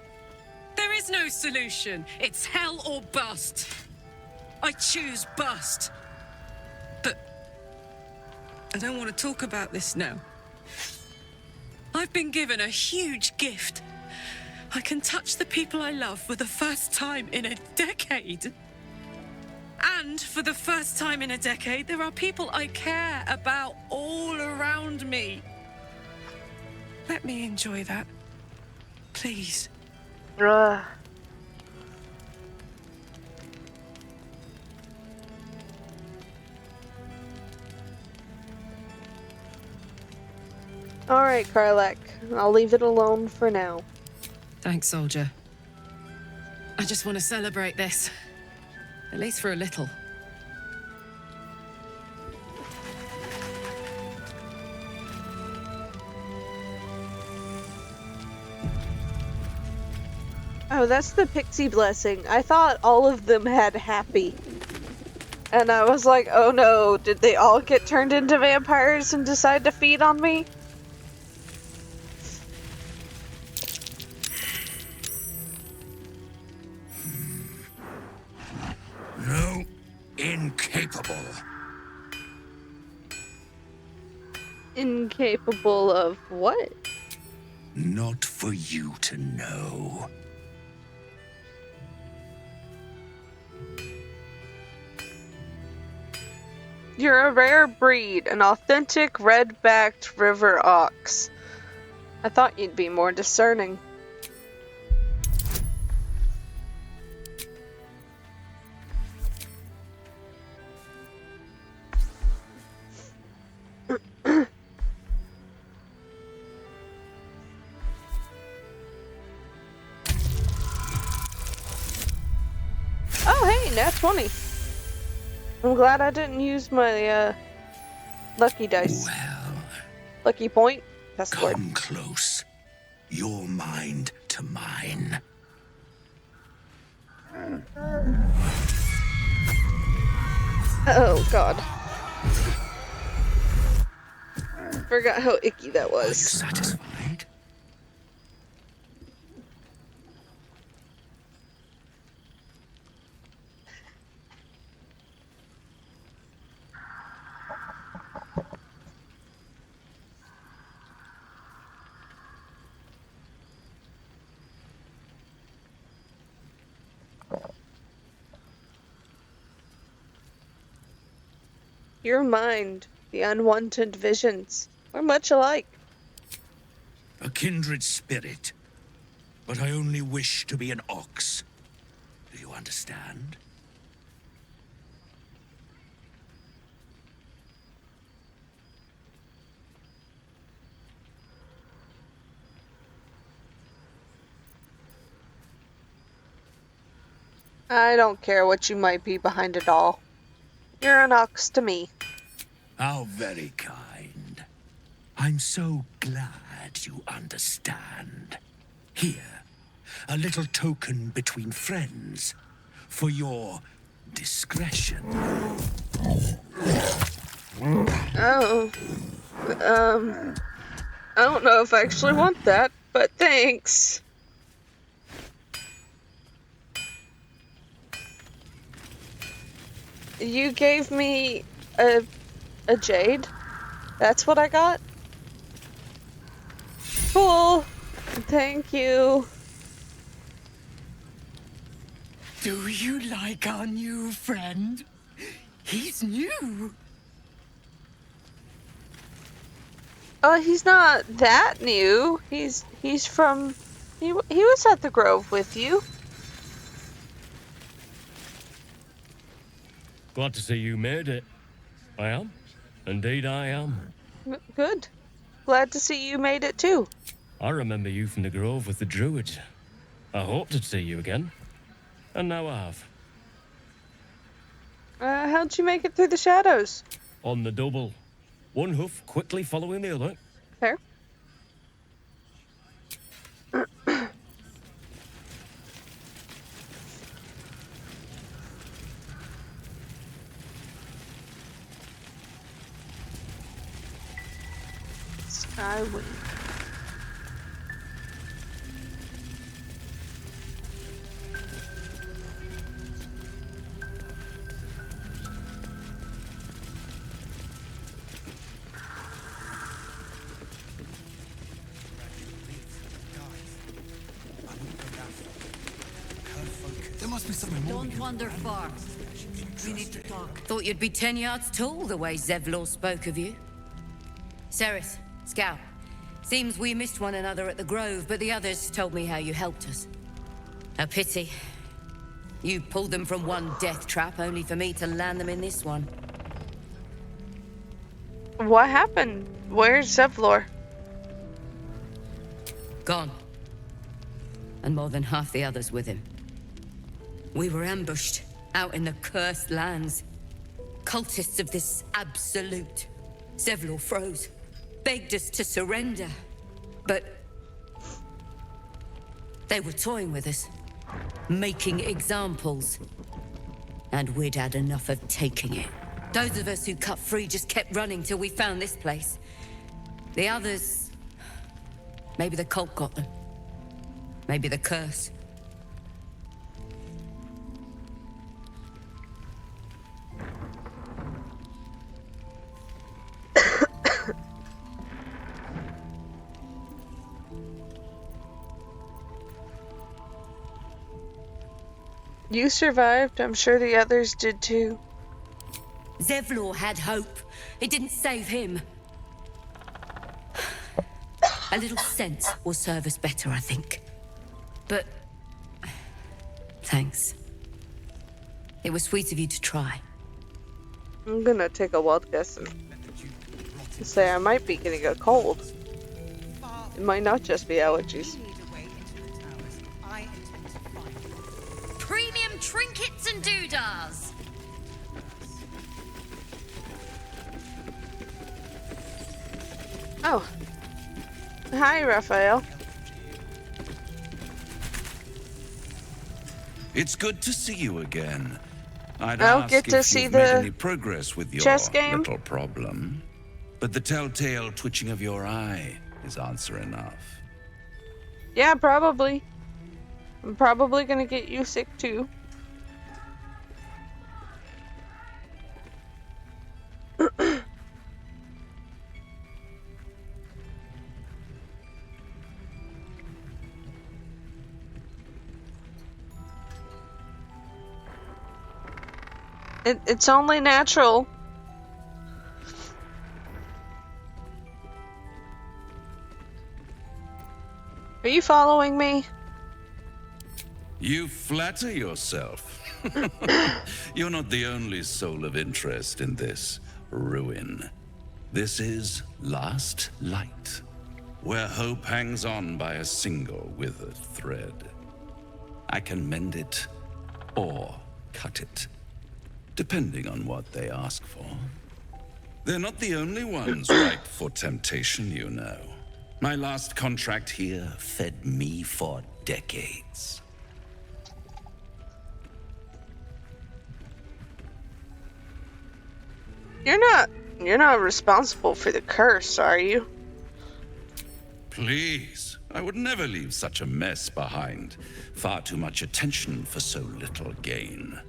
Speaker 10: There is no solution. It's hell or bust. I choose bust. But I don't want to talk about this now. I've been given a huge gift. I can touch the people I love for the first time in a decade. And for the first time in a decade, there are people I care about all around me. Let me enjoy that. Please.
Speaker 1: Ugh. Alright, Karlak. I'll leave it alone for now.
Speaker 10: Thanks, soldier. I just want to celebrate this. At least for a little.
Speaker 1: Oh, that's the pixie blessing. I thought all of them had happy. And I was like, oh no, did they all get turned into vampires and decide to feed on me?
Speaker 15: No, incapable.
Speaker 1: Incapable of what?
Speaker 15: Not for you to know.
Speaker 1: You're a rare breed, an authentic red-backed river ox. I thought you'd be more discerning. Oh hey, nat 20. I'm glad I didn't use my lucky dice.
Speaker 15: Well,
Speaker 1: lucky point. That's the word.
Speaker 15: come close. Your mind to mine.
Speaker 1: Oh god. Forgot how icky that was.
Speaker 15: Are you satisfied?
Speaker 1: Your mind, the unwanted visions, are much alike.
Speaker 15: A kindred spirit. But I only wish to be an ox. Do you understand?
Speaker 1: I don't care what you might be behind it all. You're an ox to me.
Speaker 15: How very kind. I'm so glad you understand. Here, a little token between friends for your discretion.
Speaker 1: Oh. I don't know if I actually want that, but thanks. You gave me a jade? That's what I got? Cool. Thank you.
Speaker 16: Do you like our new friend? He's new.
Speaker 1: He's not that new. He's from... He was at the Grove with you.
Speaker 17: Glad to see you made it. I am. Indeed I am.
Speaker 1: Good. Glad to see you made it too.
Speaker 17: I remember you from the Grove with the Druids. I hoped to see you again. And now I have.
Speaker 1: How'd you make it through the shadows?
Speaker 17: On the double. One hoof quickly following the other.
Speaker 1: Fair. I win.
Speaker 13: There must be something more.
Speaker 11: Don't wander far. We need to talk. Thought you'd be 10 yards tall the way Zevlor spoke of you. Ceres, Scout. Seems we missed one another at the Grove, but the others told me how you helped us. A pity. You pulled them from one death trap, only for me to land them in this one.
Speaker 1: What happened? Where's Zevlor?
Speaker 11: Gone. And more than half the others with him. We were ambushed, out in the cursed lands. Cultists of this absolute. Zevlor froze, begged us to surrender. But they were toying with us, making examples. And we'd had enough of taking it. Those of us who cut free just kept running till we found this place. The others... maybe the cult got them. Maybe the curse.
Speaker 1: You survived. I'm sure the others did too.
Speaker 11: Zevlor had hope. It didn't save him. A little sense will serve us better, I think. But... thanks. It was sweet of you to try.
Speaker 1: I'm gonna take a wild guess and say I might be getting a cold. It might not just be allergies.
Speaker 11: Premium trinkets and doodahs!
Speaker 1: Oh. Hi, Raphael.
Speaker 15: It's good to see you again. I'd
Speaker 1: I'll
Speaker 15: ask
Speaker 1: get to
Speaker 15: if
Speaker 1: see
Speaker 15: you've made
Speaker 1: the
Speaker 15: any progress with your
Speaker 1: chess game.
Speaker 15: little problem. But the telltale twitching of your eye is answer enough.
Speaker 1: Yeah, probably. I'm probably gonna get you sick too. It's only natural. Are you following me?
Speaker 15: You flatter yourself. You're not the only soul of interest in this ruin. This is Last Light, where hope hangs on by a single withered thread. I can mend it or cut it, depending on what they ask for. They're not the only ones ripe for temptation, you know. My last contract here fed me for decades.
Speaker 1: You're not responsible for the curse, are you?
Speaker 15: Please, I would never leave such a mess behind. Far too much attention for so little gain.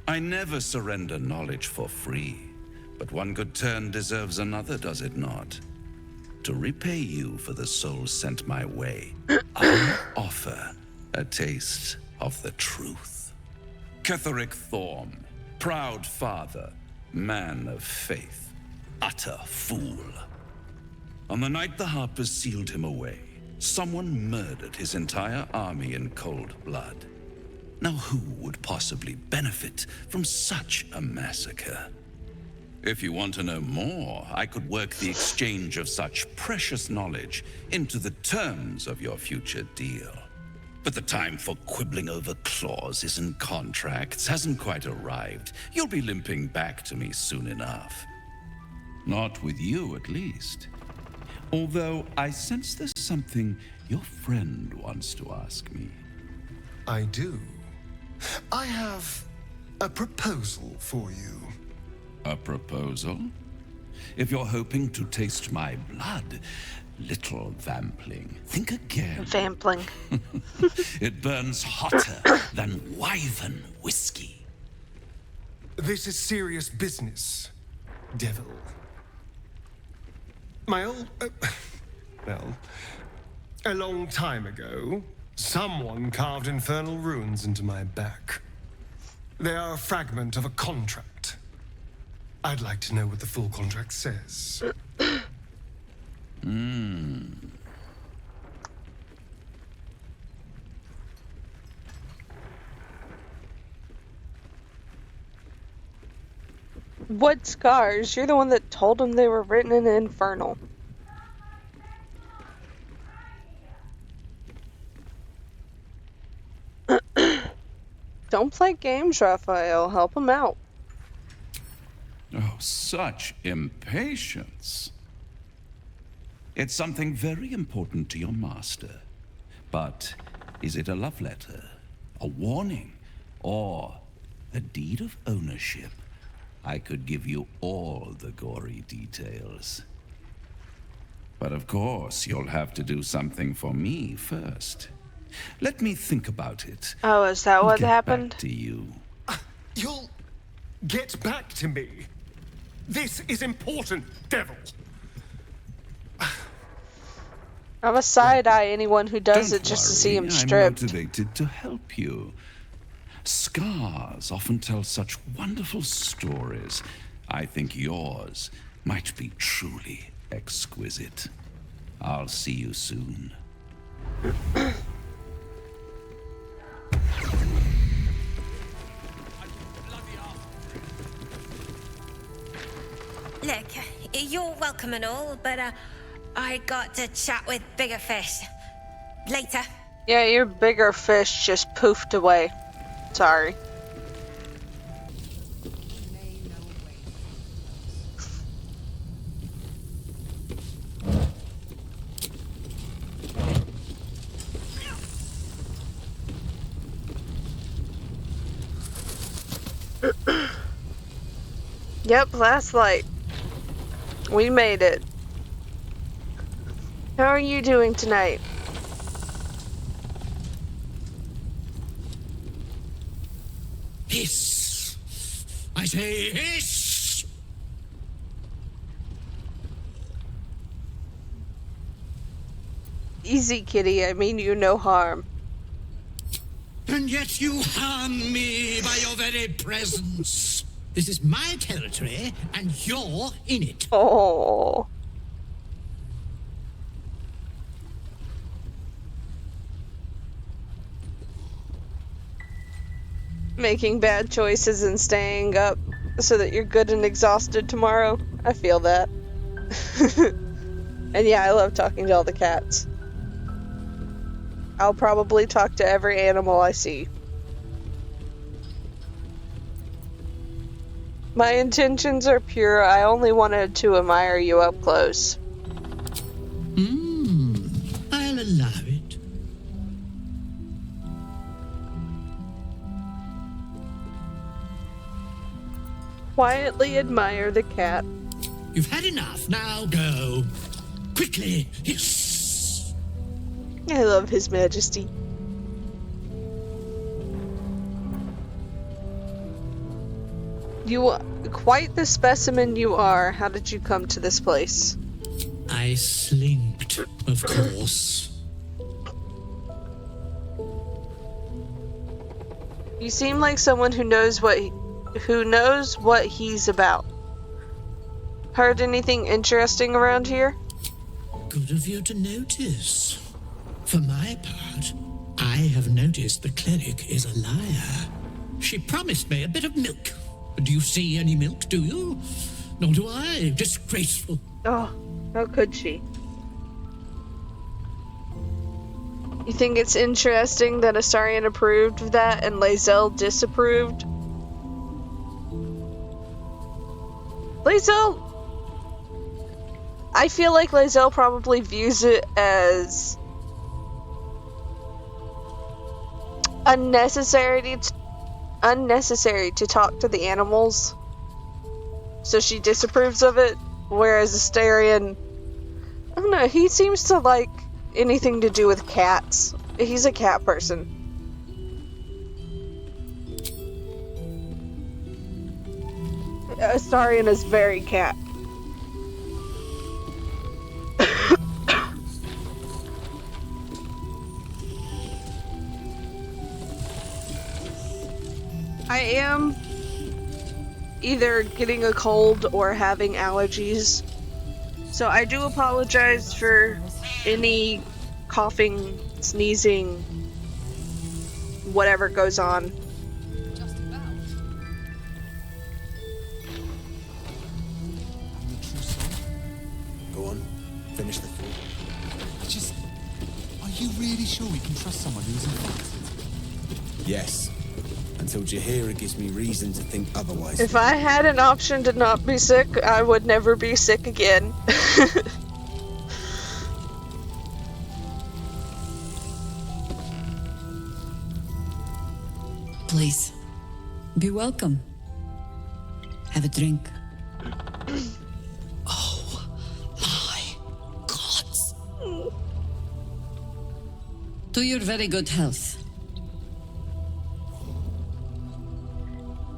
Speaker 15: I never surrender knowledge for free, but one good turn deserves another, does it not? To repay you for the souls sent my way, I'll offer a taste of the truth. Ketheric Thorm, proud father, man of faith, utter fool. On the night the Harpers sealed him away, someone murdered his entire army in cold blood. Now who would possibly benefit from such a massacre? If you want to know more, I could work the exchange of such precious knowledge into the terms of your future deal. But the time for quibbling over clauses and contracts hasn't quite arrived. You'll be limping back to me soon enough. Not with you, at least. Although I sense there's something your friend wants to ask me.
Speaker 4: I do. I have a proposal for you.
Speaker 15: A proposal? If you're hoping to taste my blood, little vampling, think again.
Speaker 1: Vampling.
Speaker 15: It burns hotter than wyvern whiskey.
Speaker 4: This is serious business, devil. My old... well, a long time ago, someone carved infernal runes into my back. They are a fragment of a contract. I'd like to know what the full contract says.
Speaker 1: What scars? You're the one that told them they were written in Infernal. Don't play games, Raphael. Help him out.
Speaker 15: Oh, such impatience. It's something very important to your master. But is it a love letter, a warning, or a deed of ownership? I could give you all the gory details. But of course, you'll have to do something for me first. Let me think about it.
Speaker 1: Oh, is that what
Speaker 15: Get
Speaker 1: happened?
Speaker 15: back to you.
Speaker 4: You'll get back to me. This is important, devil.
Speaker 1: I'm a side-eye anyone who does it just to see him stripped.
Speaker 15: I'm motivated to help you. Scars often tell such wonderful stories. I think yours might be truly exquisite. I'll see you soon.
Speaker 12: Look, you're welcome and all, but I got to chat with bigger fish. Later.
Speaker 1: Yeah, your bigger fish just poofed away. Sorry. Yep, last light. We made it. How are you doing tonight?
Speaker 6: Hiss! I say hiss!
Speaker 1: Easy, kitty. I mean you no harm.
Speaker 6: And yet you harm me by your very presence. This is my territory, and you're in it.
Speaker 1: Oh. Making bad choices and staying up so that you're good and exhausted tomorrow. I feel that. And yeah, I love talking to all the cats. I'll probably talk to every animal I see. My intentions are pure. I only wanted to admire you up close.
Speaker 6: I'll allow it.
Speaker 1: Quietly admire the cat.
Speaker 6: You've had enough. Now go. Quickly. Hiss.
Speaker 1: I love His Majesty. You quite the specimen you are. How did you come to this place?
Speaker 6: I slinked, of course.
Speaker 1: You seem like someone who knows what he's about. Heard anything interesting around here?
Speaker 6: Good of you to notice. For my part, I have noticed the cleric is a liar. She promised me a bit of milk. Do you see any milk, do you? Nor do I. Disgraceful.
Speaker 1: Oh, how could she? You think it's interesting that Astarion approved of that and Lae'zel disapproved? Lae'zel... I feel like Lae'zel probably views it as unnecessary to talk to the animals, so she disapproves of it. Whereas Astarion, I don't know, he seems to like anything to do with cats. He's a cat person. Astarion is very cat. I am either getting a cold or having allergies. So I do apologize for any coughing, sneezing, whatever goes on.
Speaker 18: Go on, finish the thought. Are you really sure we can trust someone who's infected? Yes. Until Jaheira gives me reason to think otherwise.
Speaker 1: If I had an option to not be sick, I would never be sick again.
Speaker 11: Please, be welcome. Have a drink.
Speaker 16: Oh my gods.
Speaker 11: To your very good health.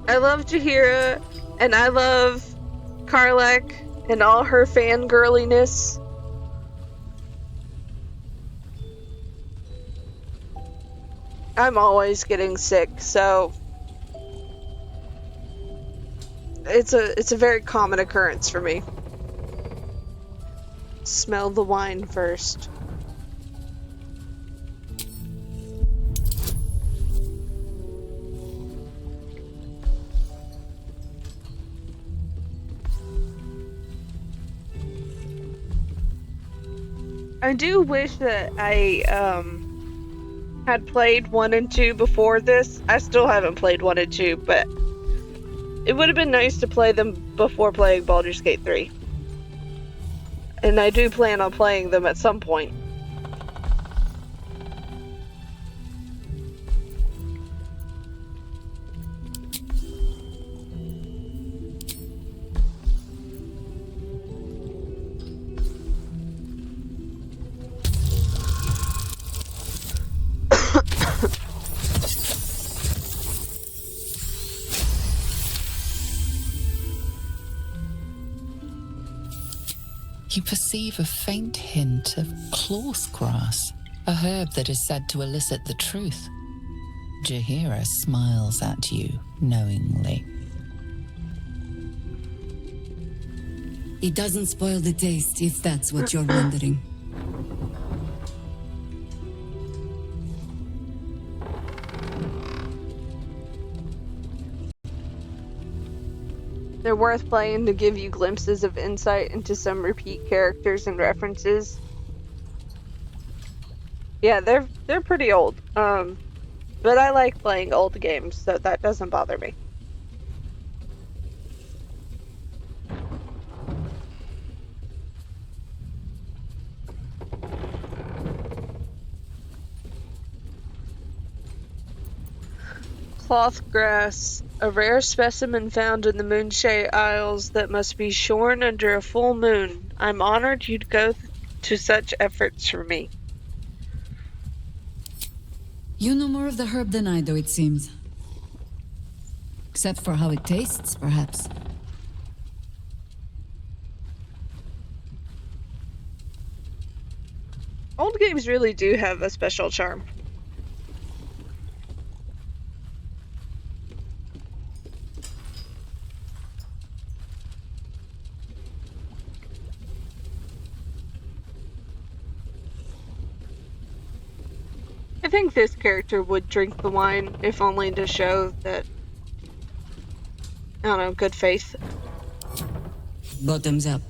Speaker 1: I love Jaheira, and I love Karlach and all her fangirliness. I'm always getting sick, so it's a very common occurrence for me. Smell the wine first. I do wish that I had played 1 and 2 before this. I still haven't played 1 and 2, but it would have been nice to play them before playing Baldur's Gate 3. And I do plan on playing them at some point.
Speaker 5: You perceive a faint hint of clorse grass, a herb that is said to elicit the truth. Jaheira smiles at you knowingly.
Speaker 11: It doesn't spoil the taste, if that's what you're wondering.
Speaker 1: They're worth playing to give you glimpses of insight into some repeat characters and references. Yeah, they're pretty old. But I like playing old games, so that doesn't bother me. Cloth grass, a rare specimen found in the Moonshae Isles that must be shorn under a full moon. I'm honored you'd go to such efforts for me.
Speaker 11: You know more of the herb than I do, it seems. Except for how it tastes, perhaps.
Speaker 1: Old games really do have a special charm. I think this character would drink the wine, if only to show that, I don't know, good faith.
Speaker 11: Bottoms up.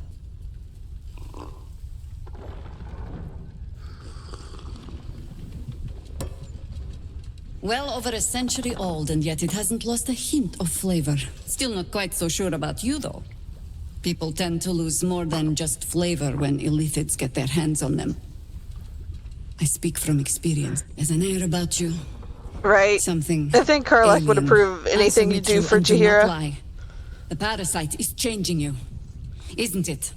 Speaker 11: Well over a century old, and yet it hasn't lost a hint of flavor. Still not quite so sure about you, though. People tend to lose more than just flavor when illithids get their hands on them. I speak from experience. There's an air about you.
Speaker 1: Right.
Speaker 11: Something.
Speaker 1: I think Karlach would
Speaker 11: alien.
Speaker 1: approve of anything you do for
Speaker 11: Do not
Speaker 1: Jaheira.
Speaker 11: lie. The parasite is changing you. isn't it?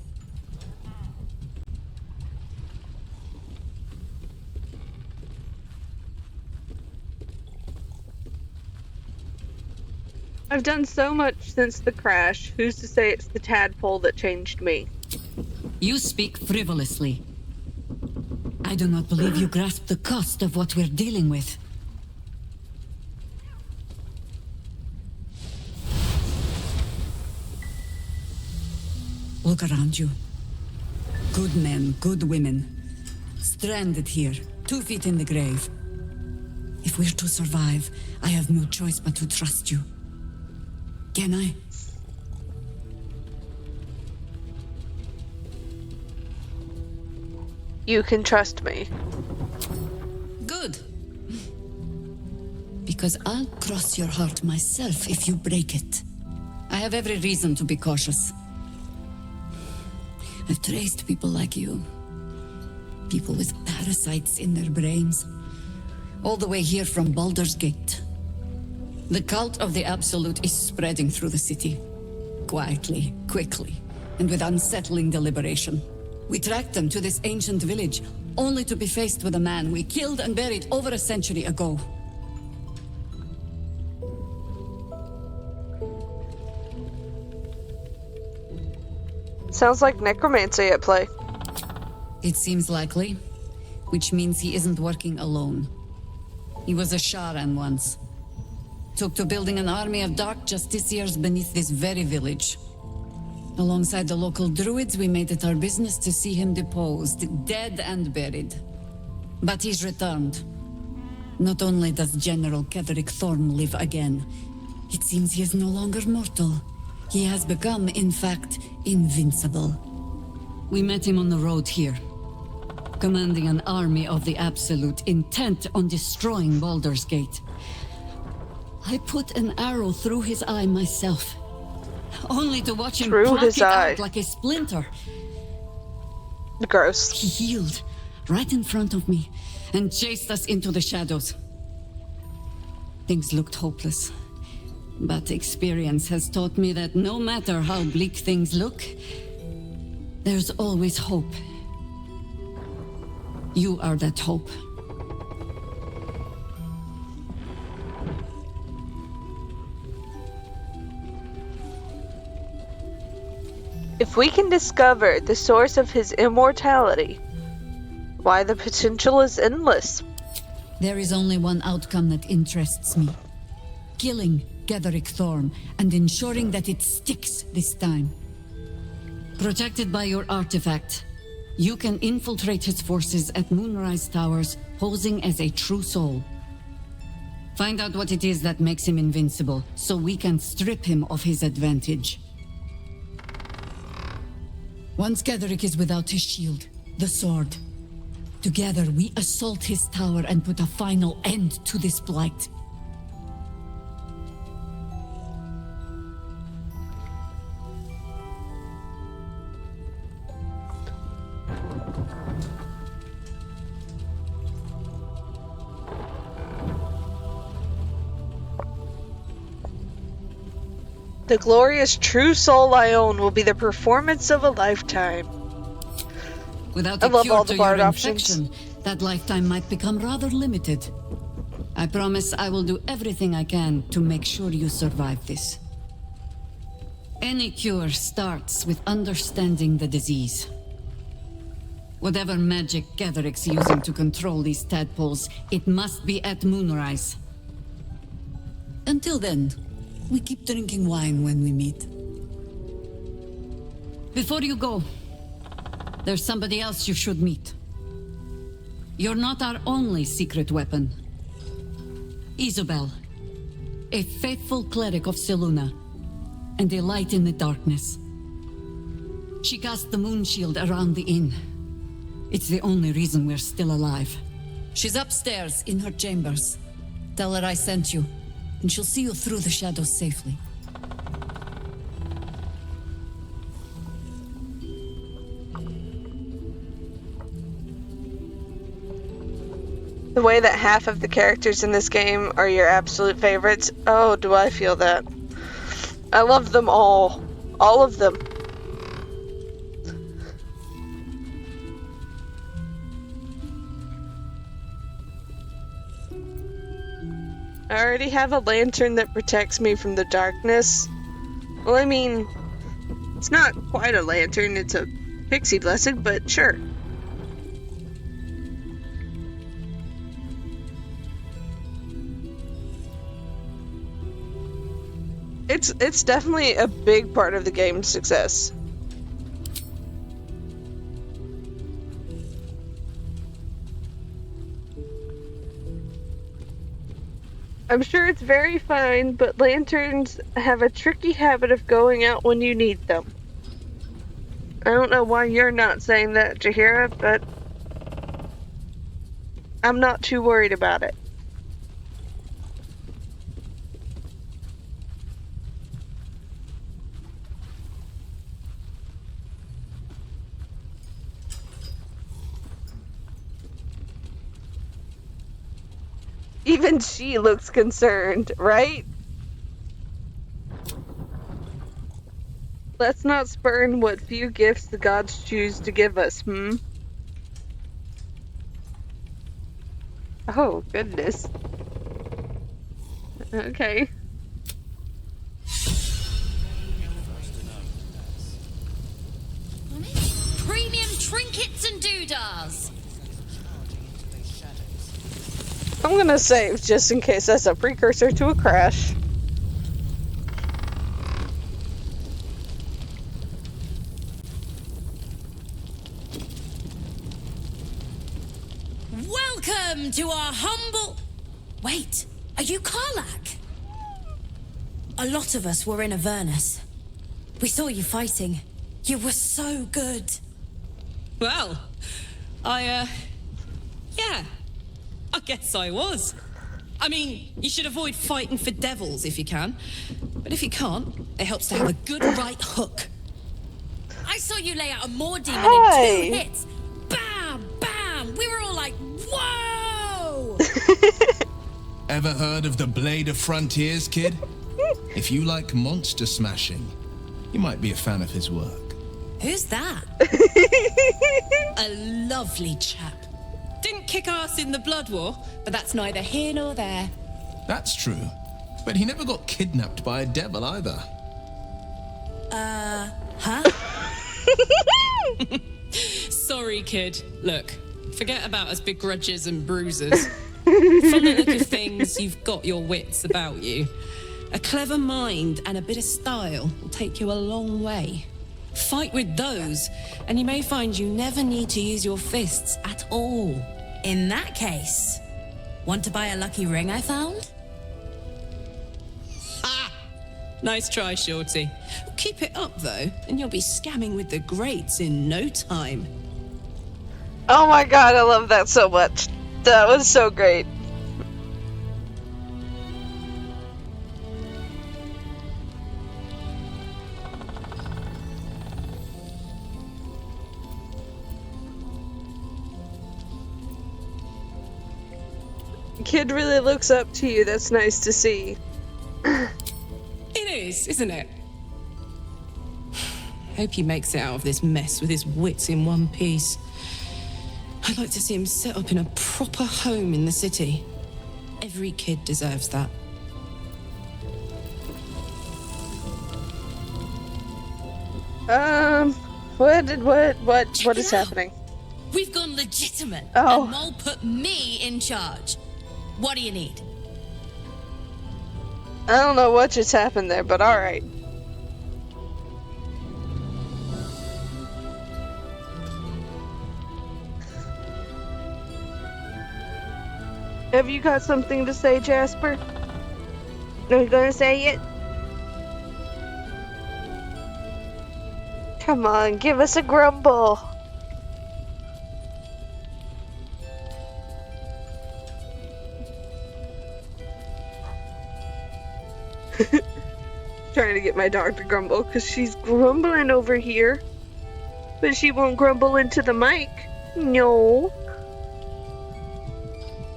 Speaker 1: I've done so much since the crash. Who's to say it's the tadpole that changed me?
Speaker 11: You speak frivolously. I do not believe you grasp the cost of what we're dealing with. Look around you. Good men, good women. Stranded here, 2 feet in the grave. If we're to survive, I have no choice but to trust you. Can I?
Speaker 1: You can trust me.
Speaker 11: Good. Because I'll cross your heart myself if you break it. I have every reason to be cautious. I've traced people like you. People with parasites in their brains. All the way here from Baldur's Gate. The cult of the Absolute is spreading through the city. Quietly, quickly, and with unsettling deliberation. We tracked them to this ancient village, only to be faced with a man we killed and buried over a century ago.
Speaker 1: Sounds like necromancy at play.
Speaker 11: It seems likely, which means he isn't working alone. He was a Sharan once. Took to building an army of dark justiciars beneath this very village. Alongside the local druids, we made it our business to see him deposed, dead and buried. But he's returned. Not only does General Ketherick Thorm live again, it seems he is no longer mortal. He has become, in fact, invincible. We met him on the road here, commanding an army of the Absolute, intent on destroying Baldur's Gate. I put an arrow through his eye myself, only to watch him pluck it out like a splinter.
Speaker 1: Gross.
Speaker 11: He healed right in front of me and chased us into the shadows. Things looked hopeless, but experience has taught me that no matter how bleak things look, there's always hope. You are that hope.
Speaker 1: If we can discover the source of his immortality, why, the potential is endless.
Speaker 11: There is only one outcome that interests me. Killing Ketherick Thorm and ensuring that it sticks this time. Protected by your artifact, you can infiltrate his forces at Moonrise Towers, posing as a true soul. Find out what it is that makes him invincible, so we can strip him of his advantage. Once Ketherick is without his shield, the sword, together we assault his tower and put a final end to this blight.
Speaker 1: The glorious true soul I own will be the performance of a lifetime.
Speaker 11: Without
Speaker 1: I
Speaker 11: a
Speaker 1: love
Speaker 11: cure
Speaker 1: all
Speaker 11: to
Speaker 1: the
Speaker 11: your
Speaker 1: bard options.
Speaker 11: infection, that lifetime might become rather limited. I promise I will do everything I can to make sure you survive this. Any cure starts with understanding the disease. Whatever magic Ketherick's using to control these tadpoles, it must be at Moonrise. Until then, we keep drinking wine when we meet. Before you go, there's somebody else you should meet. You're not our only secret weapon. Isabel, a faithful cleric of Selûne, and a light in the darkness. She cast the moon shield around the inn. It's the only reason we're still alive. She's upstairs in her chambers. Tell her I sent you, and she'll see you through the shadows safely.
Speaker 1: The way that half of the characters in this game are your absolute favorites, oh, do I feel that. I love them all. All of them. I already have a lantern that protects me from the darkness. Well, I mean, it's not quite a lantern, it's a pixie blessing, but sure. It's definitely a big part of the game's success. I'm sure it's very fine, but lanterns have a tricky habit of going out when you need them. I don't know why you're not saying that, Jaheira, but I'm not too worried about it. Even she looks concerned, right? Let's not spurn what few gifts the gods choose to give us, Oh, goodness. Okay.
Speaker 19: Premium trinkets and doodahs.
Speaker 1: I'm gonna save just in case that's a precursor to a crash.
Speaker 19: Welcome to our humble... Wait, are you Karlach? A lot of us were in Avernus. We saw you fighting. You were so good.
Speaker 10: Well, yeah, I guess I was. I mean, you should avoid fighting for devils if you can. But if you can't, it helps to have a good right hook.
Speaker 19: I saw you lay out a Moor demon
Speaker 1: Hi.
Speaker 19: in 2 hits. Bam, bam! We were all like, whoa!
Speaker 20: Ever heard of the Blade of Frontiers, kid? If you like monster smashing, you might be a fan of his work.
Speaker 19: Who's that?
Speaker 10: A lovely chap. Didn't kick ass in the Blood War, but that's neither here nor there.
Speaker 20: That's true. But he never got kidnapped by a devil either.
Speaker 19: Huh?
Speaker 10: Sorry, kid. Look, forget about us begrudges and bruisers. From the look of things, you've got your wits about you. A clever mind and a bit of style will take you a long way. Fight with those, and you may find you never need to use your fists at all.
Speaker 19: In that case, want to buy a lucky ring I found?
Speaker 10: Ha! Nice try, Shorty. Keep it up, though, and you'll be scamming with the greats in no time.
Speaker 1: Oh my god, I love that so much. That was so great. Kid really looks up to you. That's nice to see.
Speaker 10: It is, isn't it? Hope he makes it out of this mess with his wits in one piece. I'd like to see him set up in a proper home in the city. Every kid deserves that.
Speaker 1: What is happening?
Speaker 19: We've gone legitimate.
Speaker 1: Oh.
Speaker 19: And Mole put me in charge. What do you need?
Speaker 1: I don't know what just happened there, but alright. Have you got something to say, Jasper? Are you gonna say it? Come on, give us a grumble. Trying to get my dog to grumble because she's grumbling over here, but she won't grumble into the mic. No.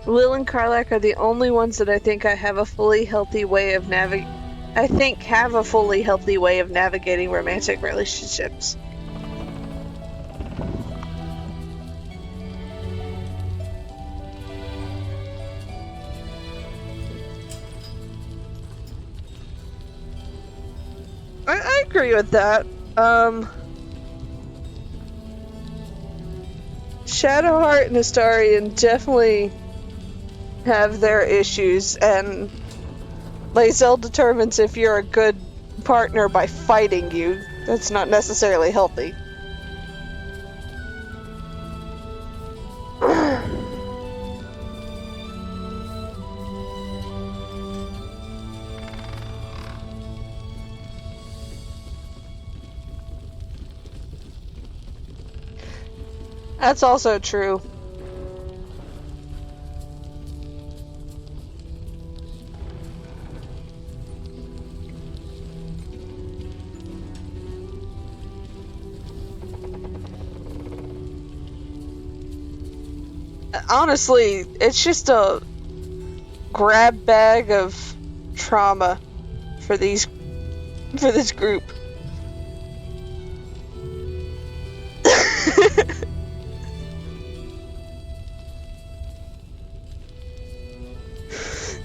Speaker 1: Will and Karlach are the only ones that I think have a fully healthy way of navigating romantic relationships. agree with that. Shadowheart and Astarion definitely have their issues, and Lae'zel determines if you're a good partner by fighting you. That's not necessarily healthy. That's also true. Honestly, it's just a grab bag of trauma for this group.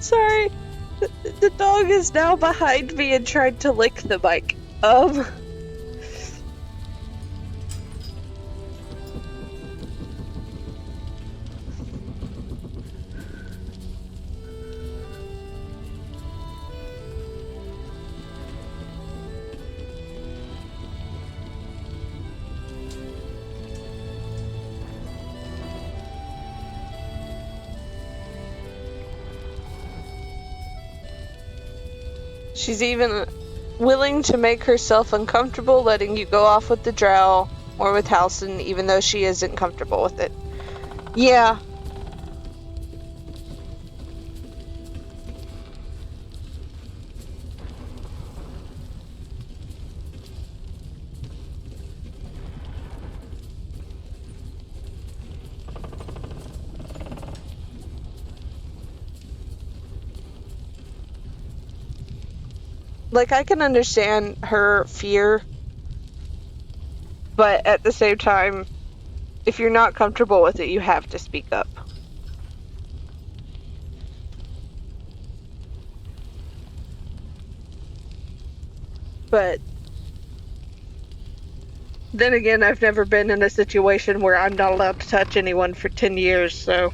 Speaker 1: Sorry, the dog is now behind me and tried to lick the mic. She's even willing to make herself uncomfortable letting you go off with the drow or with Halsin, even though she isn't comfortable with it. Yeah. Like, I can understand her fear, but at the same time, if you're not comfortable with it, you have to speak up. But then again, I've never been in a situation where I'm not allowed to touch anyone for 10 years, so...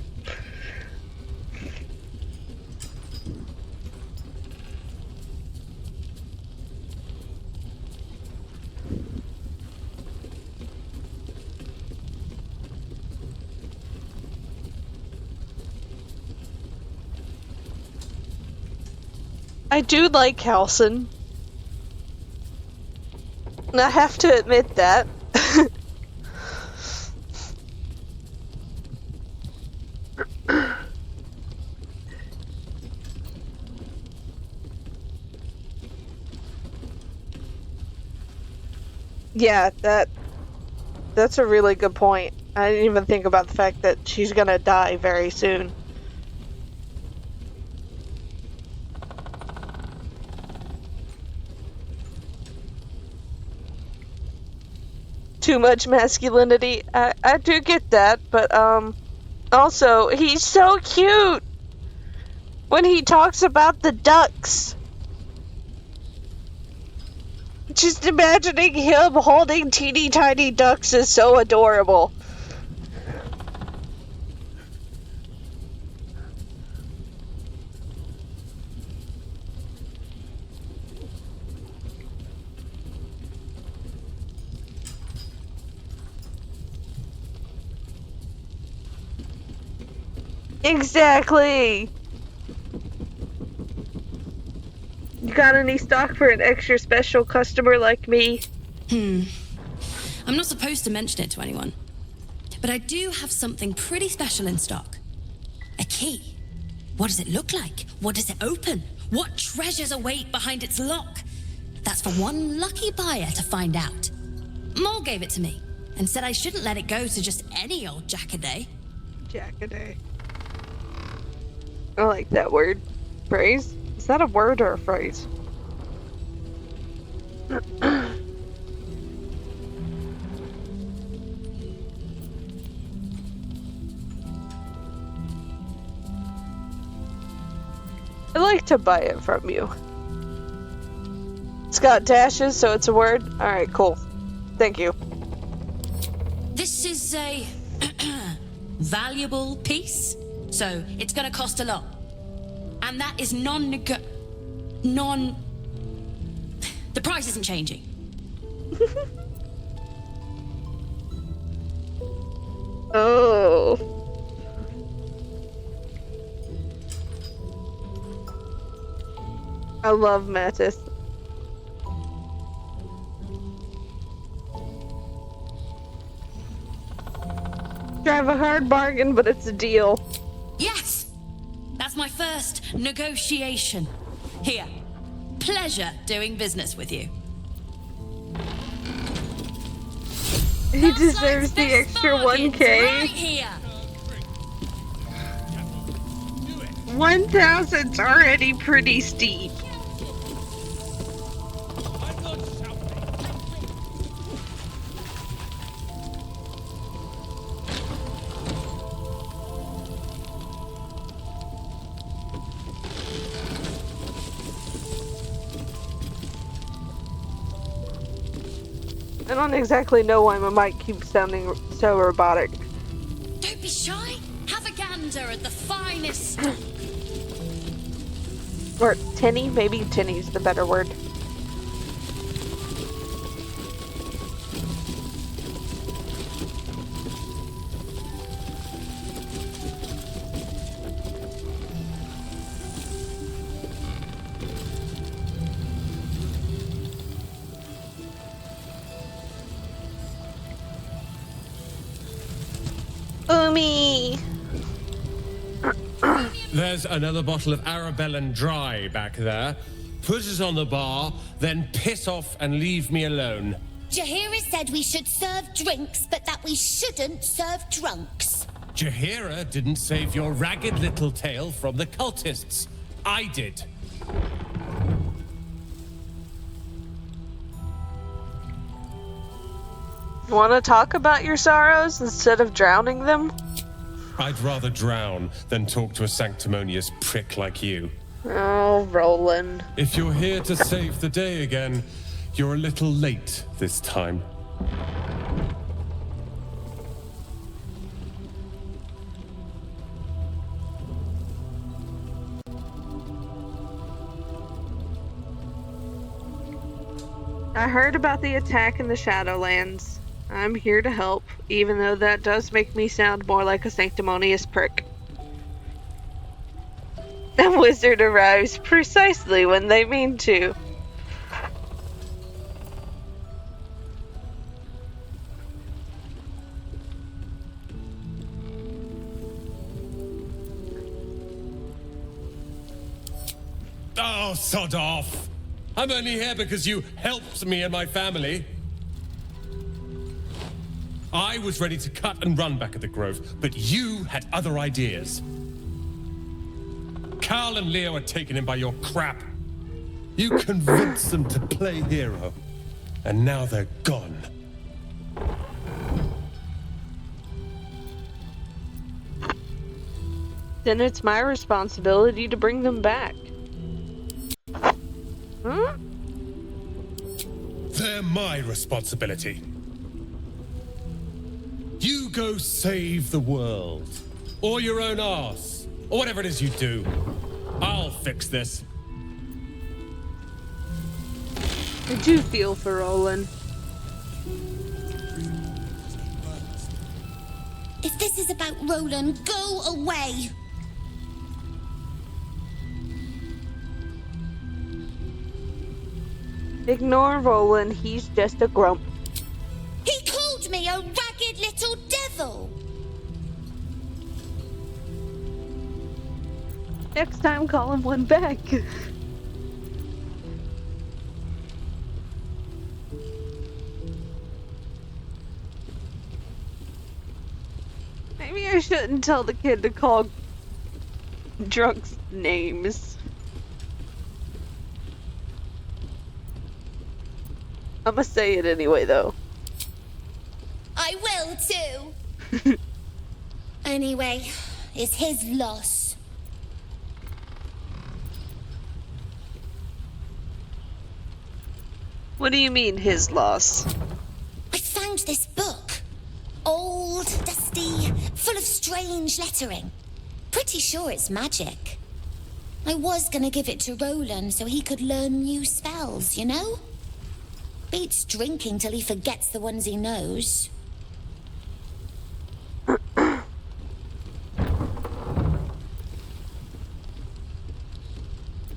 Speaker 1: I do like Halsin. I have to admit that. Yeah, that's a really good point. I didn't even think about the fact that she's gonna die very soon. Too much masculinity. I do get that, but also he's so cute when he talks about the ducks. Just imagining him holding teeny tiny ducks is so adorable. Exactly. You got any stock for an extra special customer like me?
Speaker 19: I'm not supposed to mention it to anyone, but I do have something pretty special in stock. A key. What does it look like? What does it open? What treasures await behind its lock? That's for one lucky buyer to find out. Mole gave it to me and said I shouldn't let it go to just any old jackaday.
Speaker 1: Jackaday. I like that word. Phrase? Is that a word or a phrase? I'd like to buy it from you. It's got dashes, so it's a word? Alright, cool. Thank you.
Speaker 19: This is a valuable piece, so it's gonna cost a lot. And that is The price isn't changing.
Speaker 1: Oh. I love Mattis. Drive a hard bargain, but it's a deal.
Speaker 19: Yes! That's my first negotiation. Here. Pleasure doing business with you.
Speaker 1: He deserves the extra 1K.
Speaker 19: Right here.
Speaker 1: 1,000's already pretty steep. I don't exactly know why my mic keeps sounding so robotic.
Speaker 19: Don't be shy. Have a gander at the finest stock.
Speaker 1: Or tinny? Maybe tinny's the better word. Umi!
Speaker 17: There's another bottle of Arabellan Dry back there. Put it on the bar, then piss off and leave me alone.
Speaker 12: Jaheira said we should serve drinks, but that we shouldn't serve drunks.
Speaker 17: Jaheira didn't save your ragged little tail from the cultists. I did.
Speaker 1: Want to talk about your sorrows instead of drowning them?
Speaker 17: I'd rather drown than talk to a sanctimonious prick like you.
Speaker 1: Oh, Roland.
Speaker 17: If you're here to save the day again, you're a little late this time.
Speaker 1: I heard about the attack in the Shadowlands. I'm here to help, even though that does make me sound more like a sanctimonious prick. The wizard arrives precisely when they mean to.
Speaker 17: Oh, sod off! I'm only here because you helped me and my family. I was ready to cut and run back at the Grove, but you had other ideas. Carl and Leo had taken him by your crap. You convinced them to play hero, and now they're gone.
Speaker 1: Then it's my responsibility to bring them back. Hmm?
Speaker 17: They're my responsibility. You go save the world. Or your own arse. Or whatever it is you do. I'll fix this.
Speaker 1: I do feel for Roland.
Speaker 12: If this is about Roland, go away.
Speaker 1: Ignore Roland, he's just a grump.
Speaker 12: He called me a ragged little devil.
Speaker 1: Next time, call him one back. Maybe I shouldn't tell the kid to call drunks names. I'ma say it anyway, though.
Speaker 12: I will too. Anyway, it's his loss.
Speaker 1: What do you mean, his loss?
Speaker 12: I found this book. Old, dusty, full of strange lettering. Pretty sure it's magic. I was gonna give it to Roland so he could learn new spells, you know? Beats drinking till he forgets the ones he knows.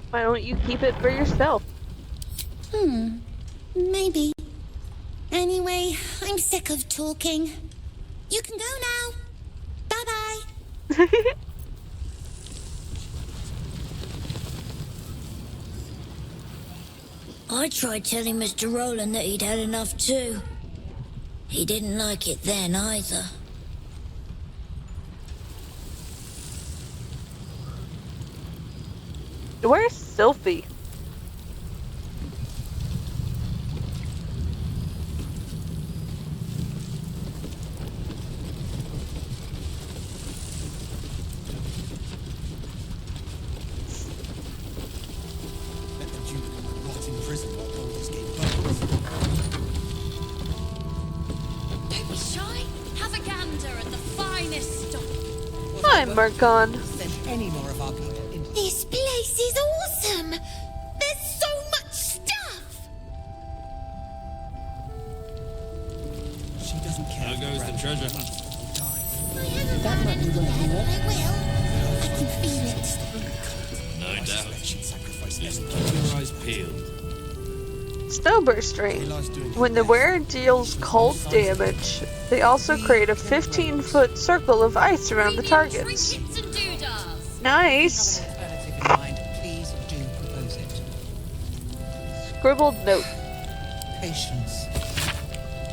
Speaker 1: Why don't you keep it for yourself?
Speaker 12: Maybe. Anyway, I'm sick of talking. You can go now. Bye-bye.
Speaker 19: I tried telling Mr. Roland that he'd had enough too. He didn't like it then either.
Speaker 1: Where's Sylphie?
Speaker 18: Let the Duke rot in prison while Baldur's Gate burns.
Speaker 19: Don't be shy. Have a gander at the finest stock.
Speaker 1: Hi, Mercon.
Speaker 18: Send any more of our people in.
Speaker 12: This place is awesome. There's so much stuff.
Speaker 18: She doesn't care.
Speaker 14: There goes the treasure.
Speaker 12: That might be worth it. I will. I can feel it.
Speaker 14: No doubt.
Speaker 18: She'd sacrifice
Speaker 14: Just
Speaker 18: everything.
Speaker 14: keep your eyes peeled.
Speaker 1: Snowburst Ring. When the wearer deals cold damage, they also create a 15-foot circle of ice around the targets. Nice.
Speaker 6: Please do propose it.
Speaker 1: Scribbled note.
Speaker 6: Patience.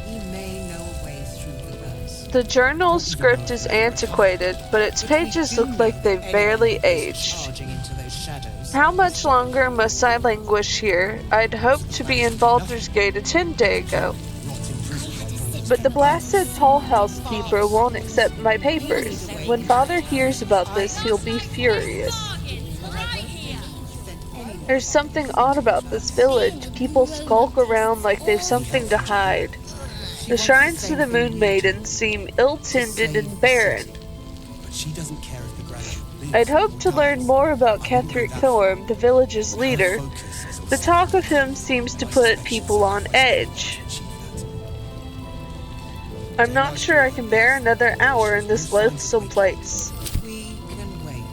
Speaker 6: He may know a way through the earth.
Speaker 1: The journal script is antiquated, but its pages look like they've barely aged.
Speaker 6: Charging into those shadows.
Speaker 1: How much longer must I languish here? I'd hoped to be in Baldur's Gate a 10-day ago. But the blasted tall housekeeper won't accept my papers. When Father hears about this, he'll be furious. There's something odd about this village. People skulk around like they've something to hide. The shrines to the Moon Maiden seem ill-tended and barren.
Speaker 18: But she doesn't care if the Grand Duke
Speaker 1: I'd hoped to learn more about Ketherick Thorm, the village's leader. The talk of him seems to put people on edge. I'm not sure I can bear another hour in this loathsome place.
Speaker 6: We can wait.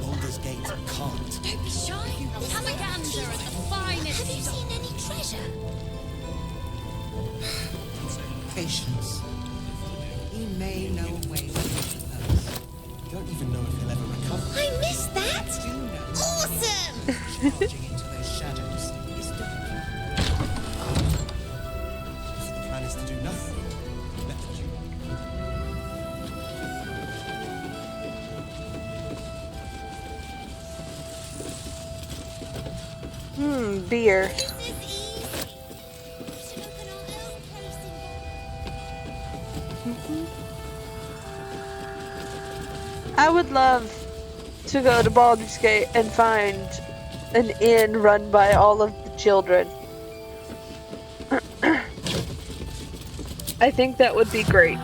Speaker 18: Baldur's Gate can't.
Speaker 19: Don't be shy. Have a gander at the finest.
Speaker 12: Have you seen any treasure?
Speaker 6: Patience. He may know a way through the earth.
Speaker 18: You don't even know if he'll ever recover.
Speaker 12: I missed that.
Speaker 6: Do know.
Speaker 12: Awesome.
Speaker 6: Charging into those shadows is dark.
Speaker 18: If the plan is to do nothing, let the Duke.
Speaker 1: Beer.
Speaker 12: This is easy. We should open our own place in
Speaker 1: I would love to go to Baldur's Gate and find an inn run by all of the children. I think that would be great.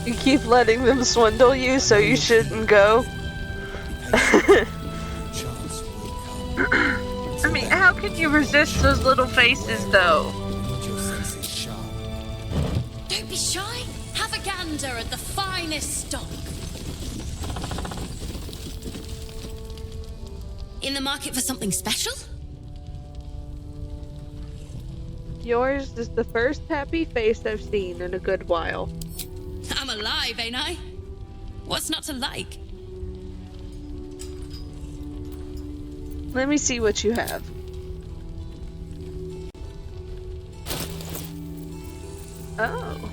Speaker 1: You keep letting them swindle you, so you shouldn't go. I mean, how can you resist those little faces, though?
Speaker 19: Don't be shy. Have a gander at the finest stock. In the market for something special?
Speaker 1: Yours is the first happy face I've seen in a good while.
Speaker 19: I'm alive, ain't I? What's not to like?
Speaker 1: Let me see what you have. Oh.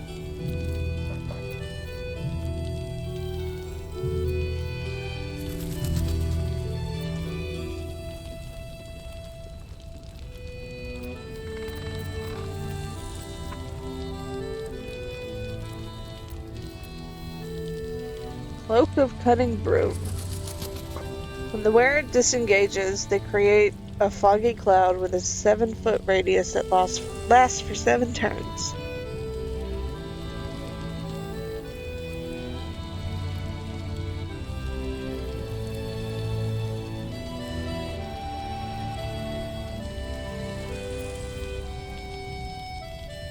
Speaker 1: Cloak of Cutting Broom. When the wearer disengages, they create a foggy cloud with a 7-foot radius that lasts for 7 turns.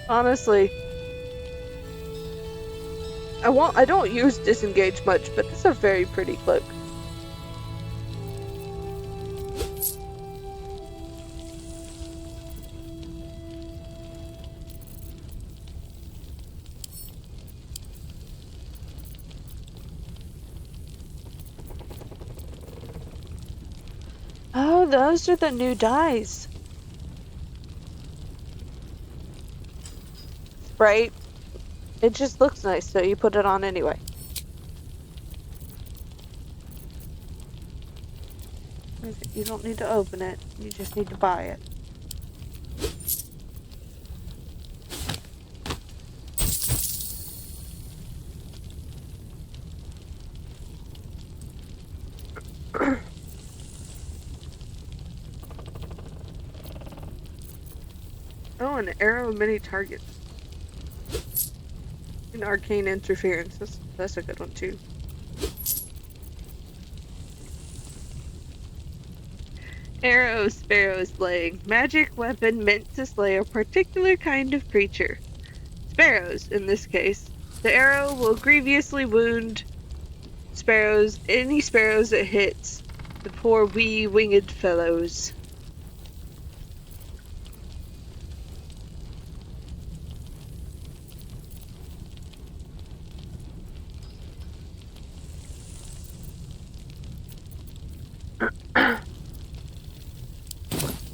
Speaker 1: Honestly, I don't use disengage much, but it's a very pretty cloak. Oh, those are the new dyes. Right? It just looks nice, so you put it on anyway. You don't need to open it, you just need to buy it. Oh, an arrow of many targets. And arcane interference. That's a good one too. Arrow sparrow slaying. Magic weapon meant to slay a particular kind of creature. Sparrows, in this case. The arrow will grievously wound any sparrows it hits. The poor wee winged fellows.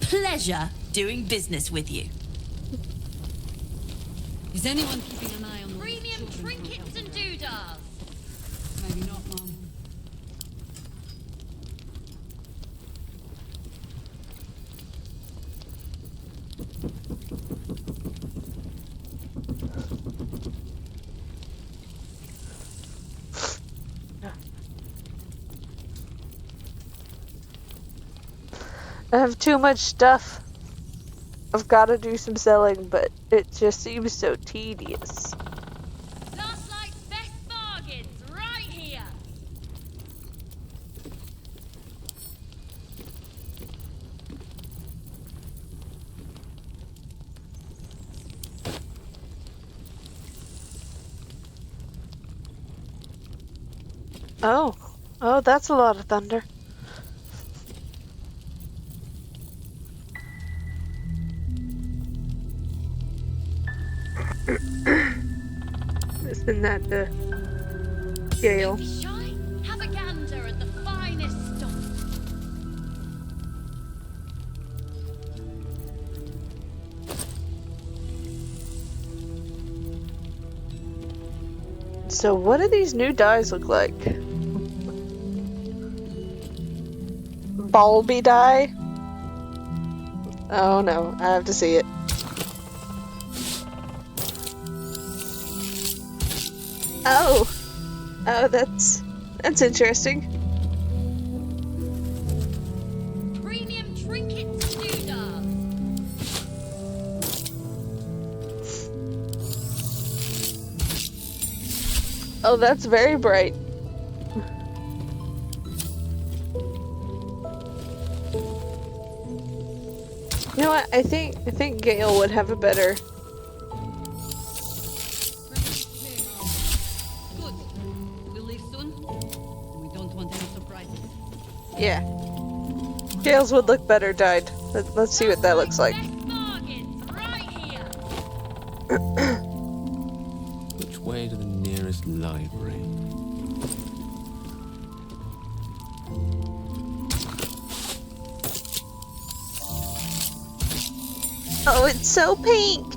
Speaker 19: Pleasure doing business with you.
Speaker 11: Is anyone keeping an eye on the
Speaker 12: Premium trinkets and doodahs.
Speaker 11: Maybe not, Mom.
Speaker 1: I have too much stuff. I've got to do some selling, but it just seems so tedious.
Speaker 12: Last night's best bargains right here.
Speaker 1: Oh, that's a lot of thunder. Isn't that the Gale?
Speaker 12: Shy, have a gander at the finest stuff.
Speaker 1: So what do these new dyes look like? Bulby dye? Oh no, I have to see it. Oh, that's interesting.
Speaker 12: Premium trinkets and doodahs.
Speaker 1: Oh, that's very bright. You know what? I think Gale would have a better.
Speaker 11: Good. We'll leave soon. We don't want any surprises.
Speaker 1: Yeah. Gale's would look better dyed. Let's see what that looks like.
Speaker 18: Which way to the nearest library?
Speaker 1: Oh, it's so pink.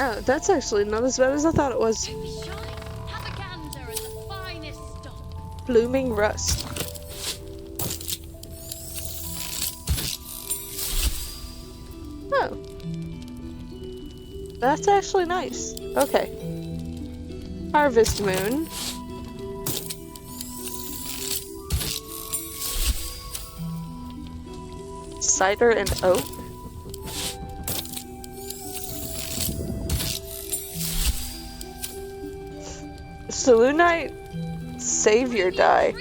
Speaker 1: Oh, that's actually not as bad as I thought it was. Blooming rust. Oh. That's actually nice. Okay. Harvest Moon. Cider and oak. Selûnite Savior die.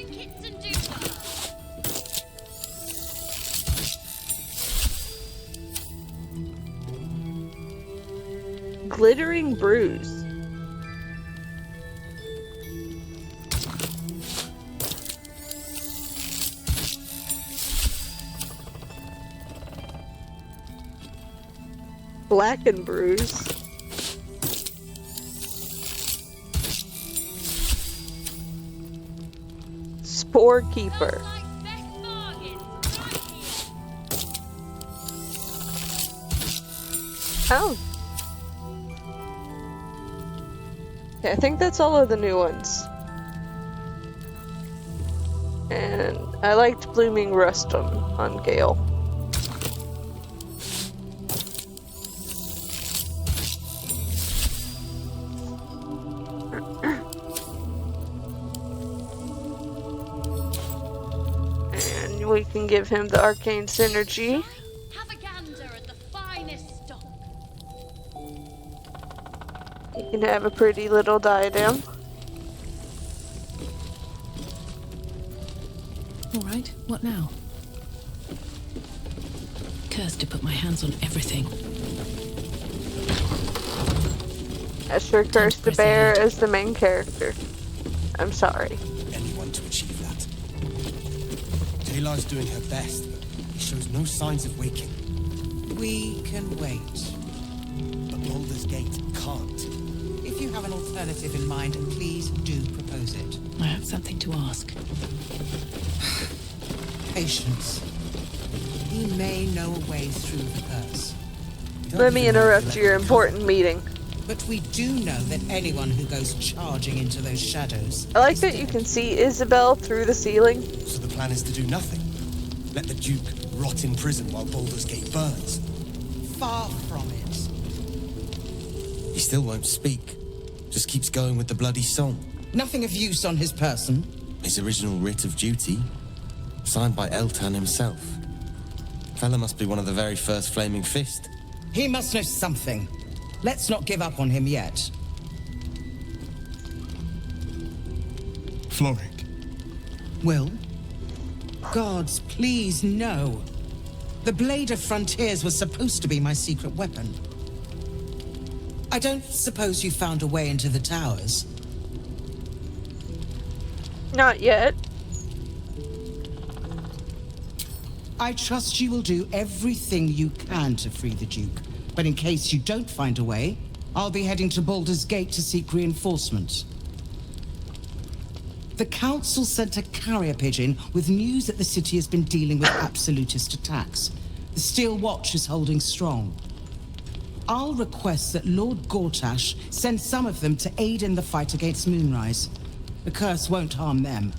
Speaker 1: Glittering bruise. Black and bruise. Spore Keeper. Oh. Yeah, I think that's all of the new ones. And I liked Blooming Rust on Gale. And we can give him the Arcane Synergy. You can have a pretty little diadem.
Speaker 10: Alright, what now? Cursed to put my hands on everything.
Speaker 1: I sure cursed the bear as the main character. I'm sorry.
Speaker 18: Anyone to achieve that. Taylor's doing her best, but he shows no signs of waking.
Speaker 21: We can wait.
Speaker 18: But Baldur's Gate can't.
Speaker 21: If you have an alternative in mind, please do propose it.
Speaker 10: I have something to ask.
Speaker 21: Patience. He may know a way through the curse.
Speaker 1: Let me interrupt your important meeting.
Speaker 21: But we do know that anyone who goes charging into those shadows...
Speaker 1: I like that you can see Isabel through the ceiling.
Speaker 18: So the plan is to do nothing? Let the Duke rot in prison while Baldur's Gate burns?
Speaker 21: Far from it.
Speaker 18: He still won't speak. Just keeps going with the bloody song.
Speaker 21: Nothing of use on his person.
Speaker 18: His original writ of duty, signed by Eltan himself. Fella must be one of the very first Flaming Fist.
Speaker 21: He must know something. Let's not give up on him yet.
Speaker 20: Floric.
Speaker 21: Will? Gods, please, no. The Blade of Frontiers was supposed to be my secret weapon. I don't suppose you found a way into the towers?
Speaker 1: Not yet.
Speaker 21: I trust you will do everything you can to free the Duke. But in case you don't find a way, I'll be heading to Baldur's Gate to seek reinforcements. The Council sent a carrier pigeon with news that the city has been dealing with absolutist attacks. The Steel Watch is holding strong. I'll request that Lord Gortash send some of them to aid in the fight against Moonrise. The curse won't harm them.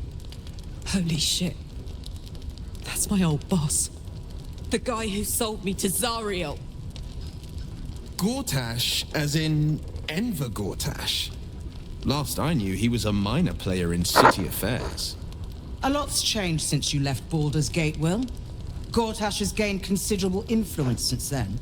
Speaker 10: Holy shit. That's my old boss. The guy who sold me to Zariel.
Speaker 20: Gortash, as in Enver Gortash. Last I knew, he was a minor player in city affairs.
Speaker 21: A lot's changed since you left Baldur's Gate, Will. Gortash has gained considerable influence since then.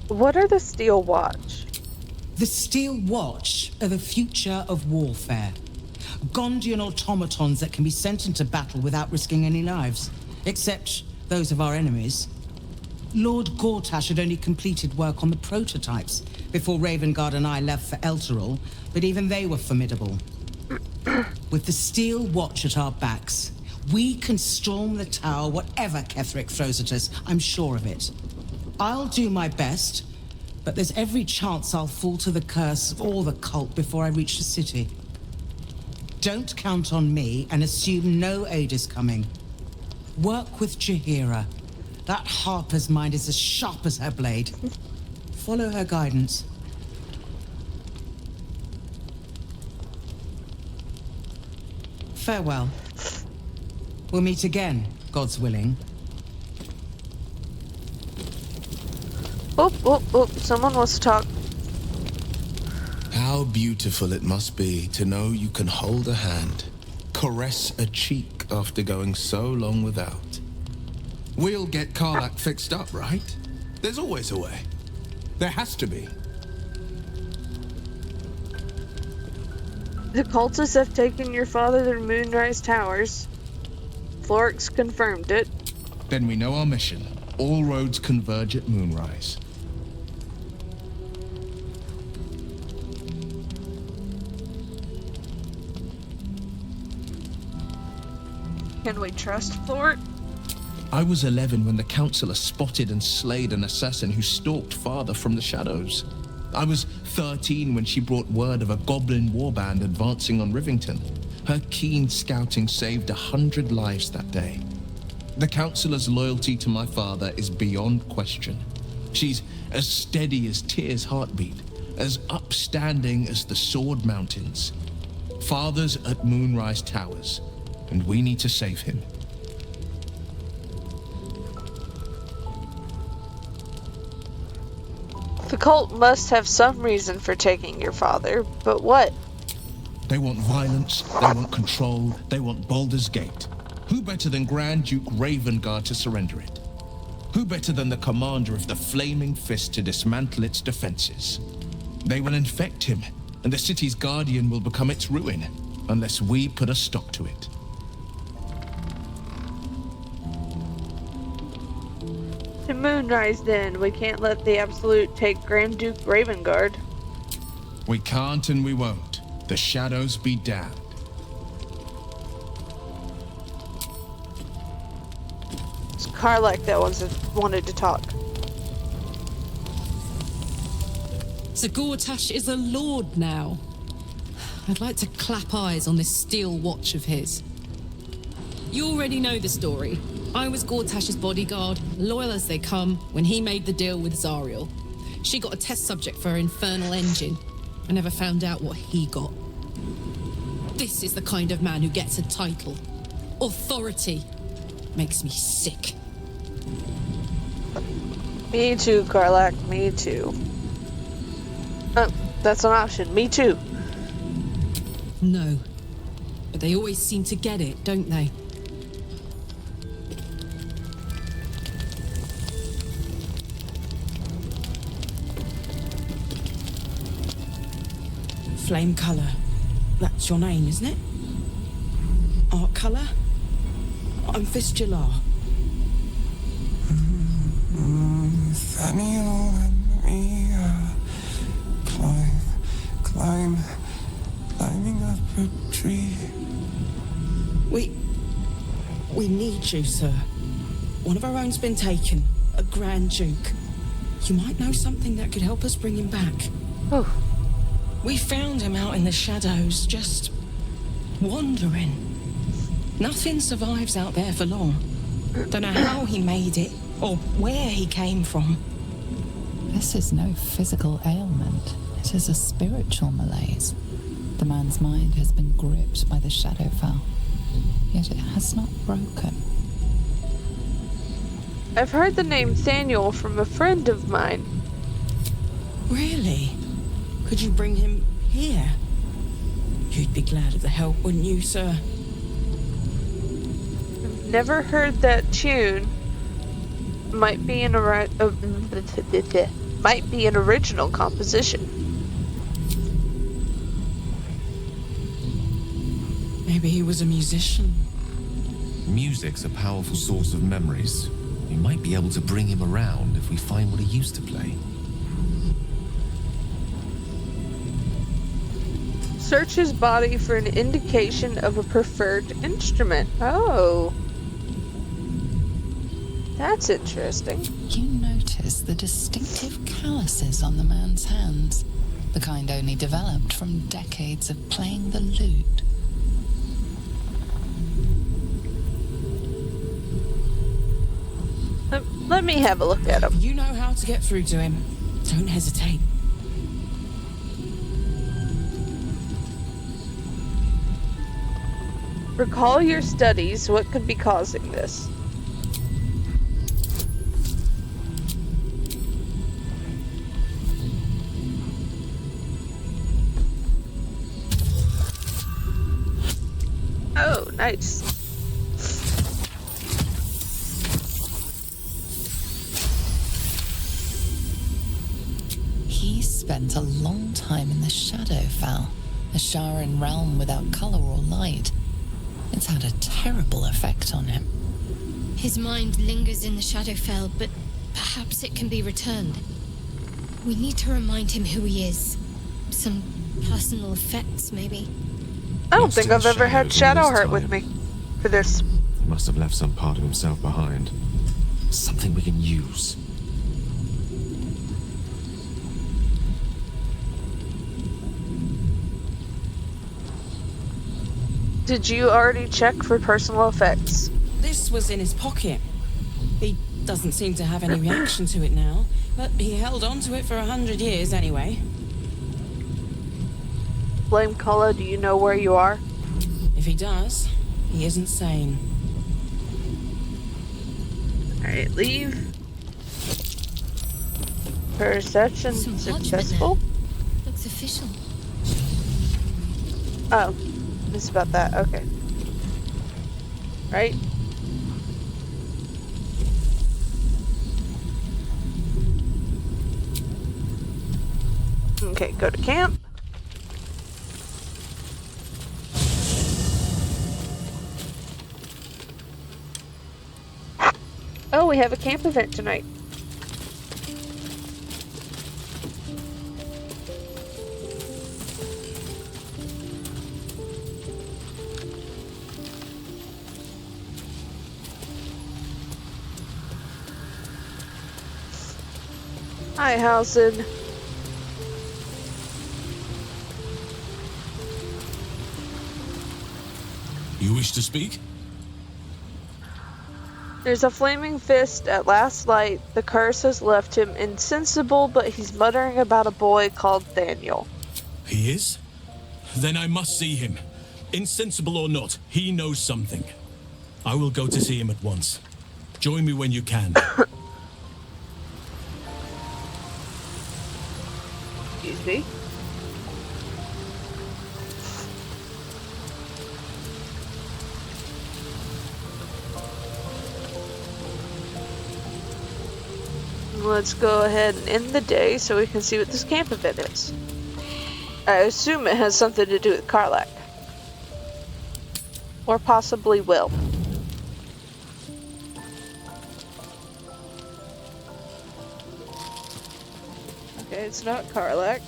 Speaker 1: What are the Steel Watch?
Speaker 21: The Steel Watch are the future of warfare. Gondian automatons that can be sent into battle without risking any lives, except those of our enemies. Lord Gortash had only completed work on the prototypes before Ravengard and I left for Elturel, but even they were formidable. with the Steel Watch at our backs, we can storm the tower whatever Ketherick throws at us. I'm sure of it. I'll do my best, but there's every chance I'll fall to the curse of all the cult before I reach the city. Don't count on me and assume no aid is coming. Work with Jaheira. That Harper's mind is as sharp as her blade. Follow her guidance. Farewell. We'll meet again, God's willing.
Speaker 1: Someone wants to talk.
Speaker 20: How beautiful it must be to know you can hold a hand, caress a cheek after going so long without. We'll get Karlach fixed up, right? There's always a way. There has to be.
Speaker 1: The cultists have taken your father to Moonrise Towers. Florix confirmed it.
Speaker 20: Then we know our mission. All roads converge at Moonrise.
Speaker 1: Can we trust Florix?
Speaker 20: I was 11 when the Councillor spotted and slayed an assassin who stalked father from the shadows. I was 13 when she brought word of a goblin warband advancing on Rivington. Her keen scouting saved 100 lives that day. The Councillor's loyalty to my father is beyond question. She's as steady as Tyr's heartbeat, as upstanding as the Sword Mountains. Father's at Moonrise Towers, and we need to save him.
Speaker 1: The cult must have some reason for taking your father, but what?
Speaker 20: They want violence, they want control, they want Baldur's Gate. Who better than Grand Duke Ravengard to surrender it? Who better than the commander of the Flaming Fist to dismantle its defenses? They will infect him, and the city's guardian will become its ruin, unless we put a stop to it.
Speaker 1: To Moonrise, then. We can't let the Absolute take Grand Duke Ravengard.
Speaker 20: We can't and we won't. The shadows be damned.
Speaker 1: It's Karlach that wanted to talk.
Speaker 10: So Gortash is a lord now. I'd like to clap eyes on this steel watch of his. You already know the story. I was Gortash's bodyguard, loyal as they come, when he made the deal with Zariel. She got a test subject for her infernal engine. I never found out what he got. This is the kind of man who gets a title. Authority. Makes me sick.
Speaker 1: Me too, Karlach. Me too. That's an option. Me too.
Speaker 10: No. But they always seem to get it, don't they?
Speaker 11: Flame colour. That's your name, isn't it? Art colour? I'm Fistular.
Speaker 3: Nathaniel and me climbing up a tree.
Speaker 11: We need you, sir. One of our own's been taken, a Grand Duke. You might know something that could help us bring him back.
Speaker 1: Oh.
Speaker 11: We found him out in the shadows, just wandering. Nothing survives out there for long. Don't know how he made it, or where he came from.
Speaker 5: This is no physical ailment. It is a spiritual malaise. The man's mind has been gripped by the Shadowfell, yet it has not broken.
Speaker 1: I've heard the name Thaniel from a friend of mine.
Speaker 11: Really? Could you bring him here? You'd be glad of the help, wouldn't you, sir?
Speaker 1: Never heard that tune. Might be an original composition.
Speaker 11: Maybe he was a musician.
Speaker 7: Music's a powerful source of memories. We might be able to bring him around if we find what he used to play.
Speaker 1: Search his body for an indication of a preferred instrument. Oh. That's interesting.
Speaker 5: You notice the distinctive calluses on the man's hands, the kind only developed from decades of playing the lute.
Speaker 1: Let me have a look at him.
Speaker 10: You know how to get through to him. Don't hesitate.
Speaker 1: Recall your studies. What could be causing this? Oh, nice.
Speaker 5: He spent a long time in the Shadowfell, a Sharan realm without color or light. It's had a terrible effect on him.
Speaker 2: His mind lingers in the Shadowfell, but perhaps it can be returned. We need to remind him who he is. Some personal effects, maybe.
Speaker 1: I don't think I've ever had Shadowheart with me for this.
Speaker 22: He must have left some part of himself behind. Something we can use.
Speaker 1: Did you already check for personal effects?
Speaker 10: This was in his pocket. He doesn't seem to have any reaction to it now, but he held on to it for 100 years anyway.
Speaker 1: Flame Color, do you know where you are?
Speaker 10: If he does, he isn't sane.
Speaker 1: Alright, leave. Perception successful.
Speaker 2: Looks official.
Speaker 1: Oh, it's about that. Okay. Right? Okay, go to camp. Oh, we have a camp event tonight. Hi, Halson.
Speaker 23: You wish to speak?
Speaker 1: There's a flaming fist at last light. The curse has left him insensible, but he's muttering about a boy called Daniel.
Speaker 23: He is? Then I must see him. Insensible or not, he knows something. I will go to see him at once. Join me when you can.
Speaker 1: Excuse me. Let's go ahead and end the day so we can see what this camp event is. I assume it has something to do with Karlach. Or possibly will. Okay, it's not Karlach.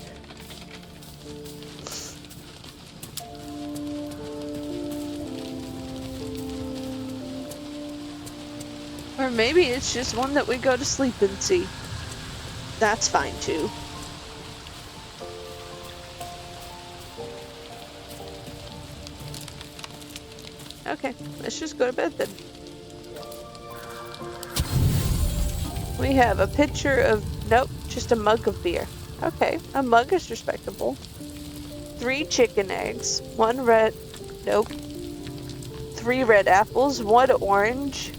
Speaker 1: Or maybe it's just one that we go to sleep and see. That's fine too. Okay, let's just go to bed then. We have a picture of, nope, just a mug of beer. Okay, a mug is respectable. 3 chicken eggs, 1 red, nope. 3 red apples, 1 orange.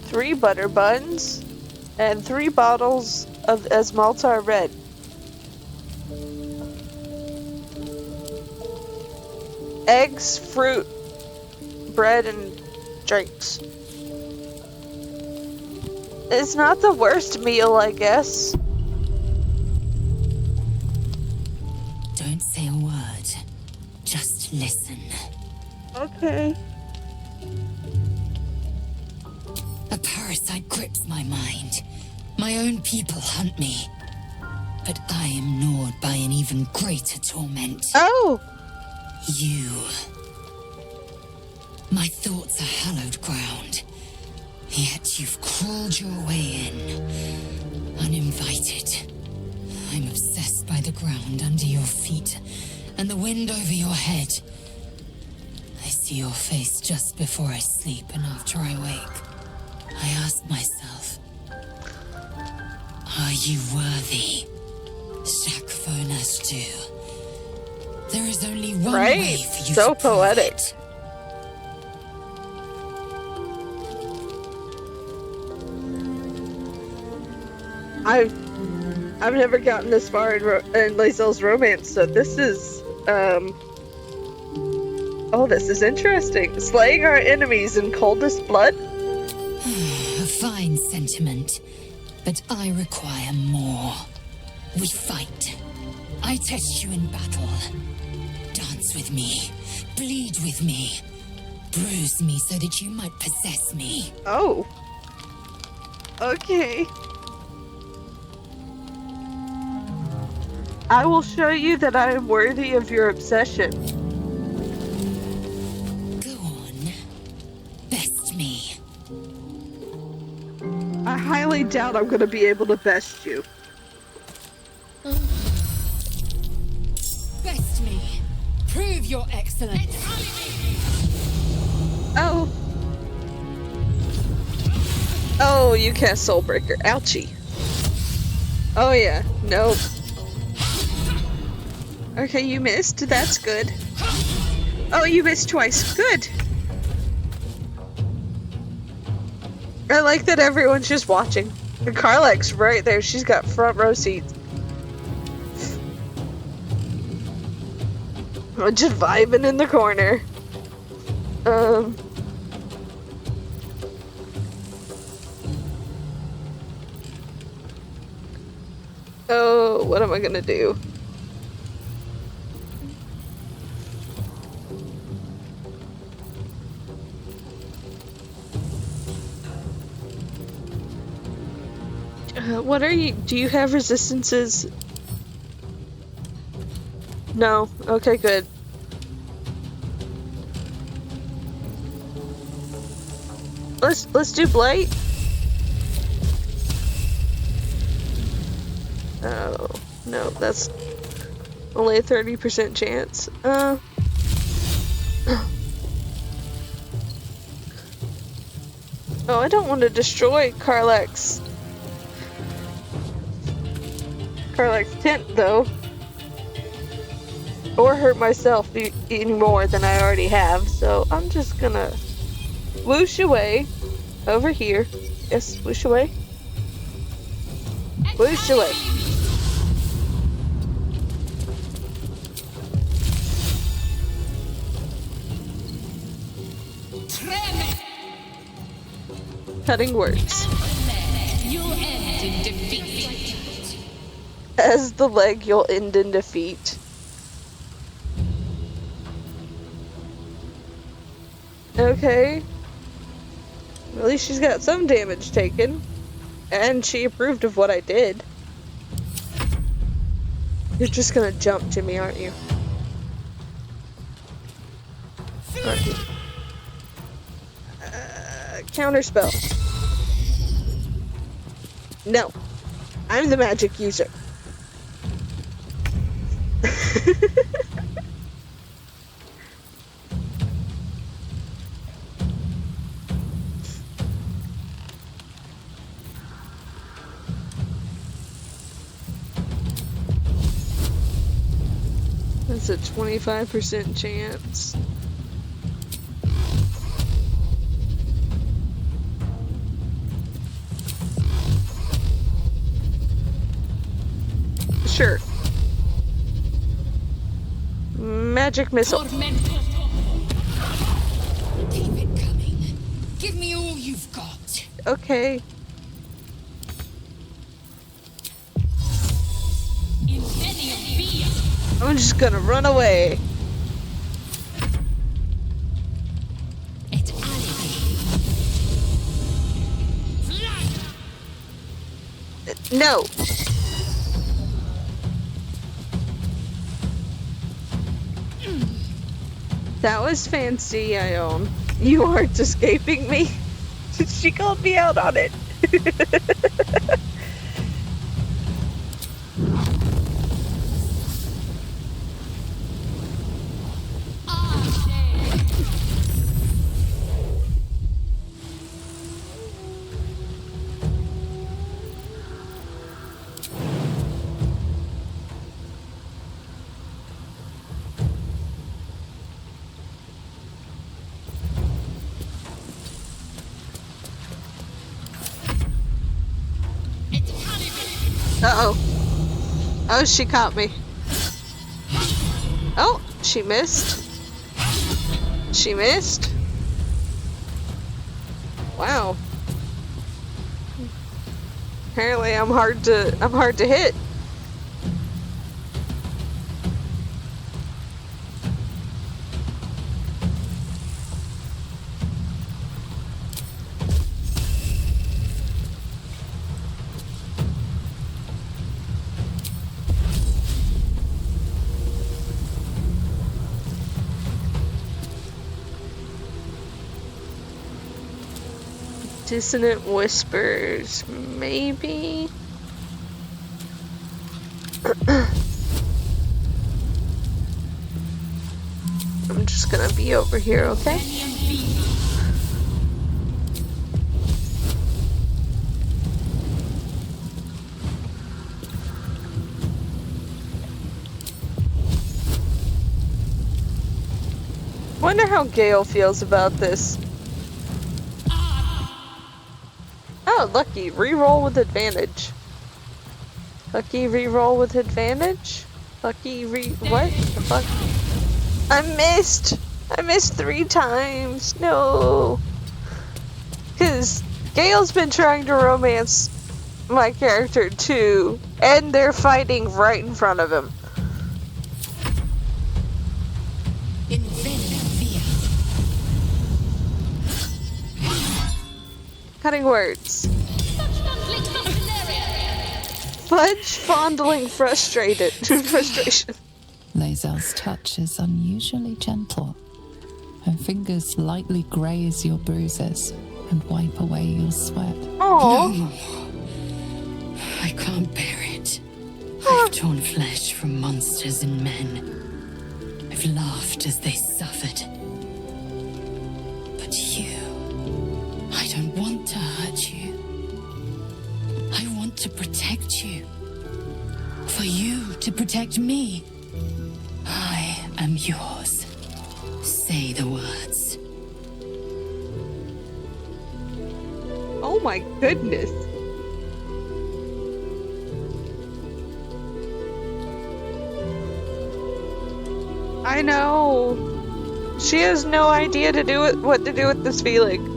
Speaker 1: 3 butter buns, and 3 bottles of Esmaltar Red. Eggs, fruit, bread, and drinks. It's not the worst meal, I guess.
Speaker 11: Don't say a word. Just listen.
Speaker 1: Okay.
Speaker 11: A parasite grips my mind. My own people hunt me. But I am gnawed by an even greater torment.
Speaker 1: Oh!
Speaker 11: You. My thoughts are hallowed ground. Yet you've crawled your way in, uninvited. I'm obsessed by the ground under your feet and the wind over your head. I see your face just before I sleep and after I wake. I ask myself, are you worthy? Chaque furnace do. There is only one way for you
Speaker 1: so
Speaker 11: to prove
Speaker 1: poetic.
Speaker 11: it.
Speaker 1: I've never gotten this far in Lae'zel's romance, so this is oh, this is interesting. Slaying our enemies in coldest blood?
Speaker 11: A fine sentiment, but I require more. We fight. I test you in battle. Dance with me. Bleed with me. Bruise me so that you might possess me.
Speaker 1: Oh. Okay. I will show you that I am worthy of your obsession.
Speaker 11: Go on. Best me.
Speaker 1: I highly doubt I'm gonna be able to best you.
Speaker 11: Best me. Prove your excellence.
Speaker 1: Oh. Oh, you cast Soulbreaker. Ouchie. Oh yeah. Nope. Okay, you missed. That's good. Oh, you missed twice. Good. I like that everyone's just watching. And Karlach's right there. She's got front row seats. I'm just vibing in the corner. Oh, what am I gonna do? What are you? Do you have resistances? No. Okay, good. Let's do Blight. Oh no, that's only a 30% chance. Oh, I don't want to destroy Karlach's tent, though. Or hurt myself any more than I already have, so I'm just gonna whoosh away over here. Yes, whoosh away. Whoosh away. Cutting words.
Speaker 2: You'll end in defeat.
Speaker 1: As the leg, you'll end in defeat. Okay. At least she's got some damage taken. And she approved of what I did. You're just gonna jump to me, aren't you? Aren't you? Counterspell. No. I'm the magic user. That's a 25% chance. Sure. Magic missile.
Speaker 11: Keep it coming. Give me all you've got.
Speaker 1: Okay. I'm just gonna run away. No. That was fancy, Ione. You aren't escaping me. She called me out on it. Uh-oh. Oh, she caught me. Oh, she missed. She missed. Wow. Apparently I'm hard to hit. Dissonant whispers, maybe? I'm just gonna be over here, okay? Wonder how Gale feels about this. Oh, lucky. Reroll with advantage. Lucky reroll with advantage? Lucky what the fuck? I missed! I missed 3 times! No! Cause Gale's been trying to romance my character too, and they're fighting right in front of him. Cutting words. Fudge fondling frustration.
Speaker 5: Lae'zel's touch is unusually gentle. Her fingers lightly graze your bruises and wipe away your sweat.
Speaker 1: Oh,
Speaker 11: No. I can't bear it. I've torn flesh from monsters and men. I've laughed as they suffered. But you... I don't want to hurt you. I want to protect you. For you to protect me. I am yours. Say the words.
Speaker 1: oh my goodness. I know. She has no idea what to do with this feeling.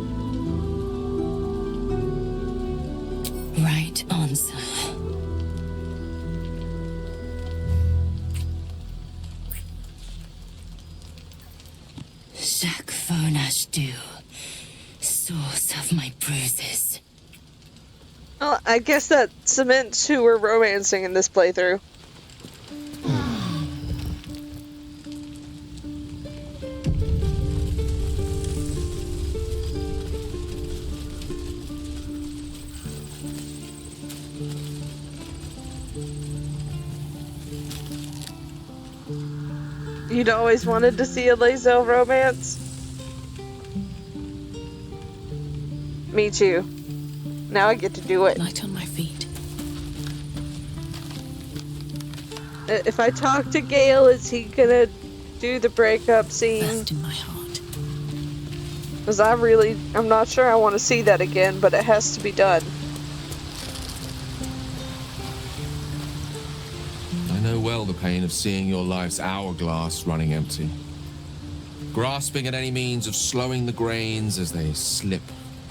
Speaker 11: Right answer. Jacques Vonage, source of my bruises.
Speaker 1: Well, I guess that cements who we're romancing in this playthrough. You'd always wanted to see a Lae'zel romance? Me too. Now I get to do it.
Speaker 19: Light on my feet.
Speaker 1: If I talk to Gale, is he gonna do the breakup scene?
Speaker 19: Best in my heart.
Speaker 1: Because I'm not sure I want to see that again, but it has to be done.
Speaker 7: I know well the pain of seeing your life's hourglass running empty. Grasping at any means of slowing the grains as they slip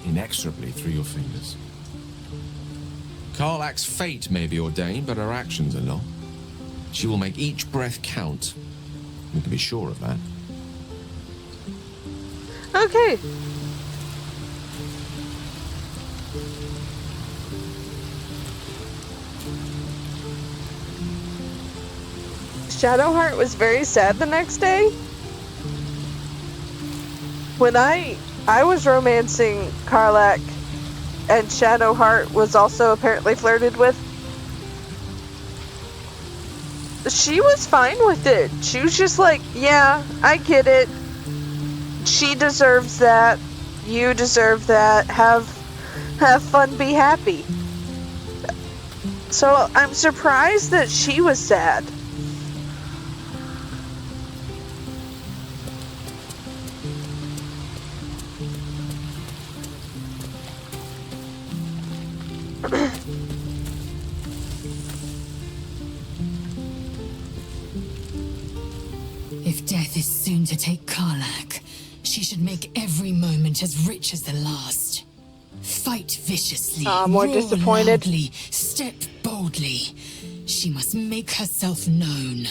Speaker 7: inexorably through your fingers. Karlach's fate may be ordained, but her actions are not. She will make each breath count. You can be sure of that.
Speaker 1: Okay. Shadowheart was very sad the next day. When I was romancing Karlak, and Shadowheart was also apparently flirted with, she was fine with it. She was just like, yeah, I get it. She deserves that. You deserve that. Have fun, be happy. So I'm surprised that she was sad.
Speaker 19: If death is soon to take Karlak, she should make every moment as rich as the last. Fight viciously,
Speaker 1: More
Speaker 19: roar
Speaker 1: disappointed.
Speaker 19: loudly, step boldly. She must make herself known.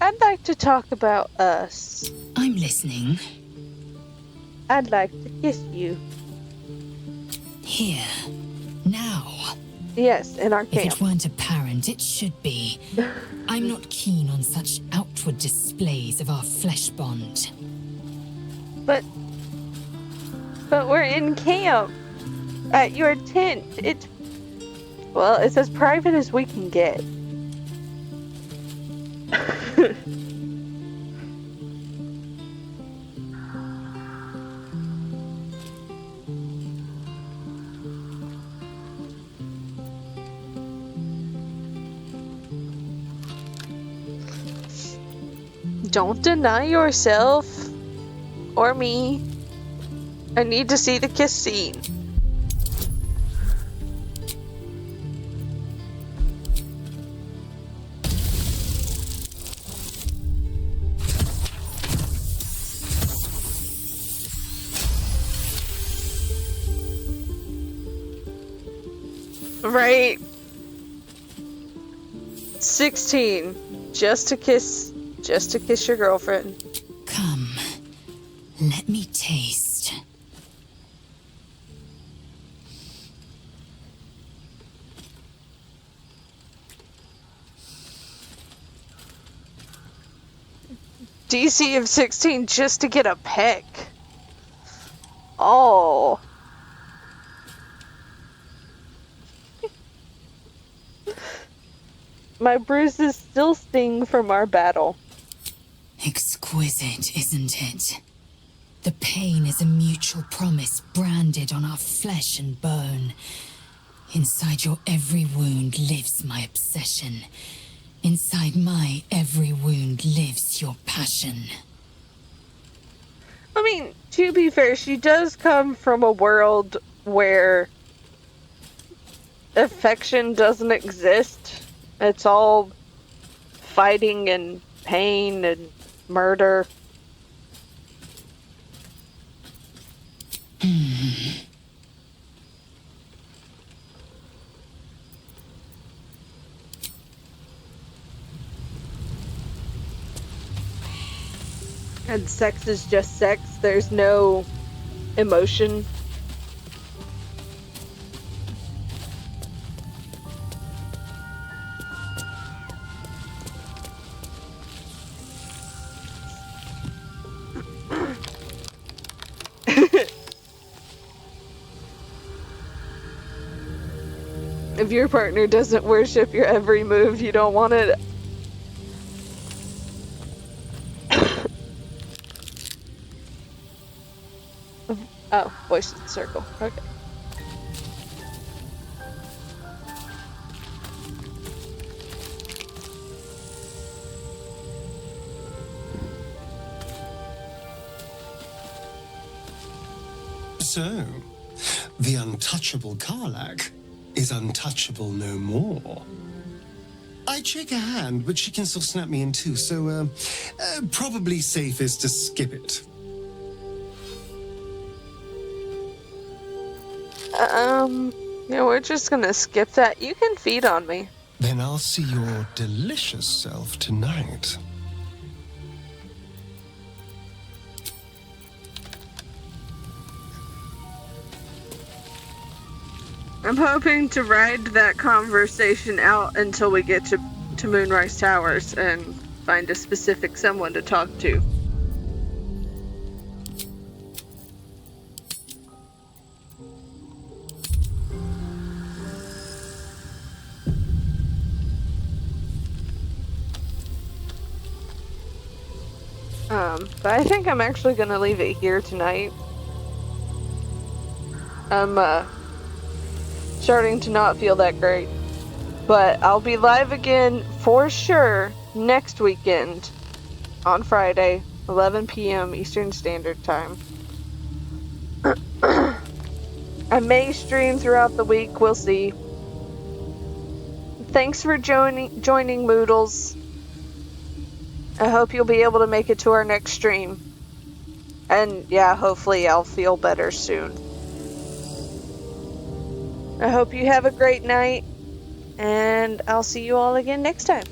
Speaker 1: I'd like to talk about us.
Speaker 19: I'm listening.
Speaker 1: I'd like to kiss you.
Speaker 19: Here. Now.
Speaker 1: Yes, in our camp.
Speaker 19: If it weren't apparent, it should be. I'm not keen on such outward displays of our flesh bond.
Speaker 1: But we're in camp. At your tent. Well, it's as private as we can get. Don't deny yourself. Or me. I need to see the kiss scene. Right. 16. Just to kiss your girlfriend.
Speaker 19: Come. Let me taste.
Speaker 1: DC of 16 just to get a peck. Oh. My bruises still sting from our battle.
Speaker 19: Exquisite, isn't it? The pain is a mutual promise branded on our flesh and bone. Inside your every wound lives my obsession. Inside my every wound lives your passion.
Speaker 1: I mean, to be fair, she does come from a world where affection doesn't exist. It's all fighting and pain and murder. And sex is just sex. There's no emotion. If your partner doesn't worship your every move, you don't want it. Oh, voice in the circle. Okay.
Speaker 4: So, the untouchable Karlak is untouchable no more. I'd shake her hand, but she can still snap me in two, so probably safest to skip it.
Speaker 1: Yeah, we're just gonna skip that. You can feed on me.
Speaker 4: Then I'll see your delicious self tonight.
Speaker 1: I'm hoping to ride that conversation out until we get to Moonrise Towers and find a specific someone to talk to. But I think I'm actually gonna leave it here tonight. I'm, starting to not feel that great. But I'll be live again for sure next weekend on Friday, 11 p.m. Eastern Standard Time. I may stream throughout the week, we'll see. Thanks for joining Moodles. I hope you'll be able to make it to our next stream. And yeah, hopefully I'll feel better soon. I hope you have a great night, and I'll see you all again next time.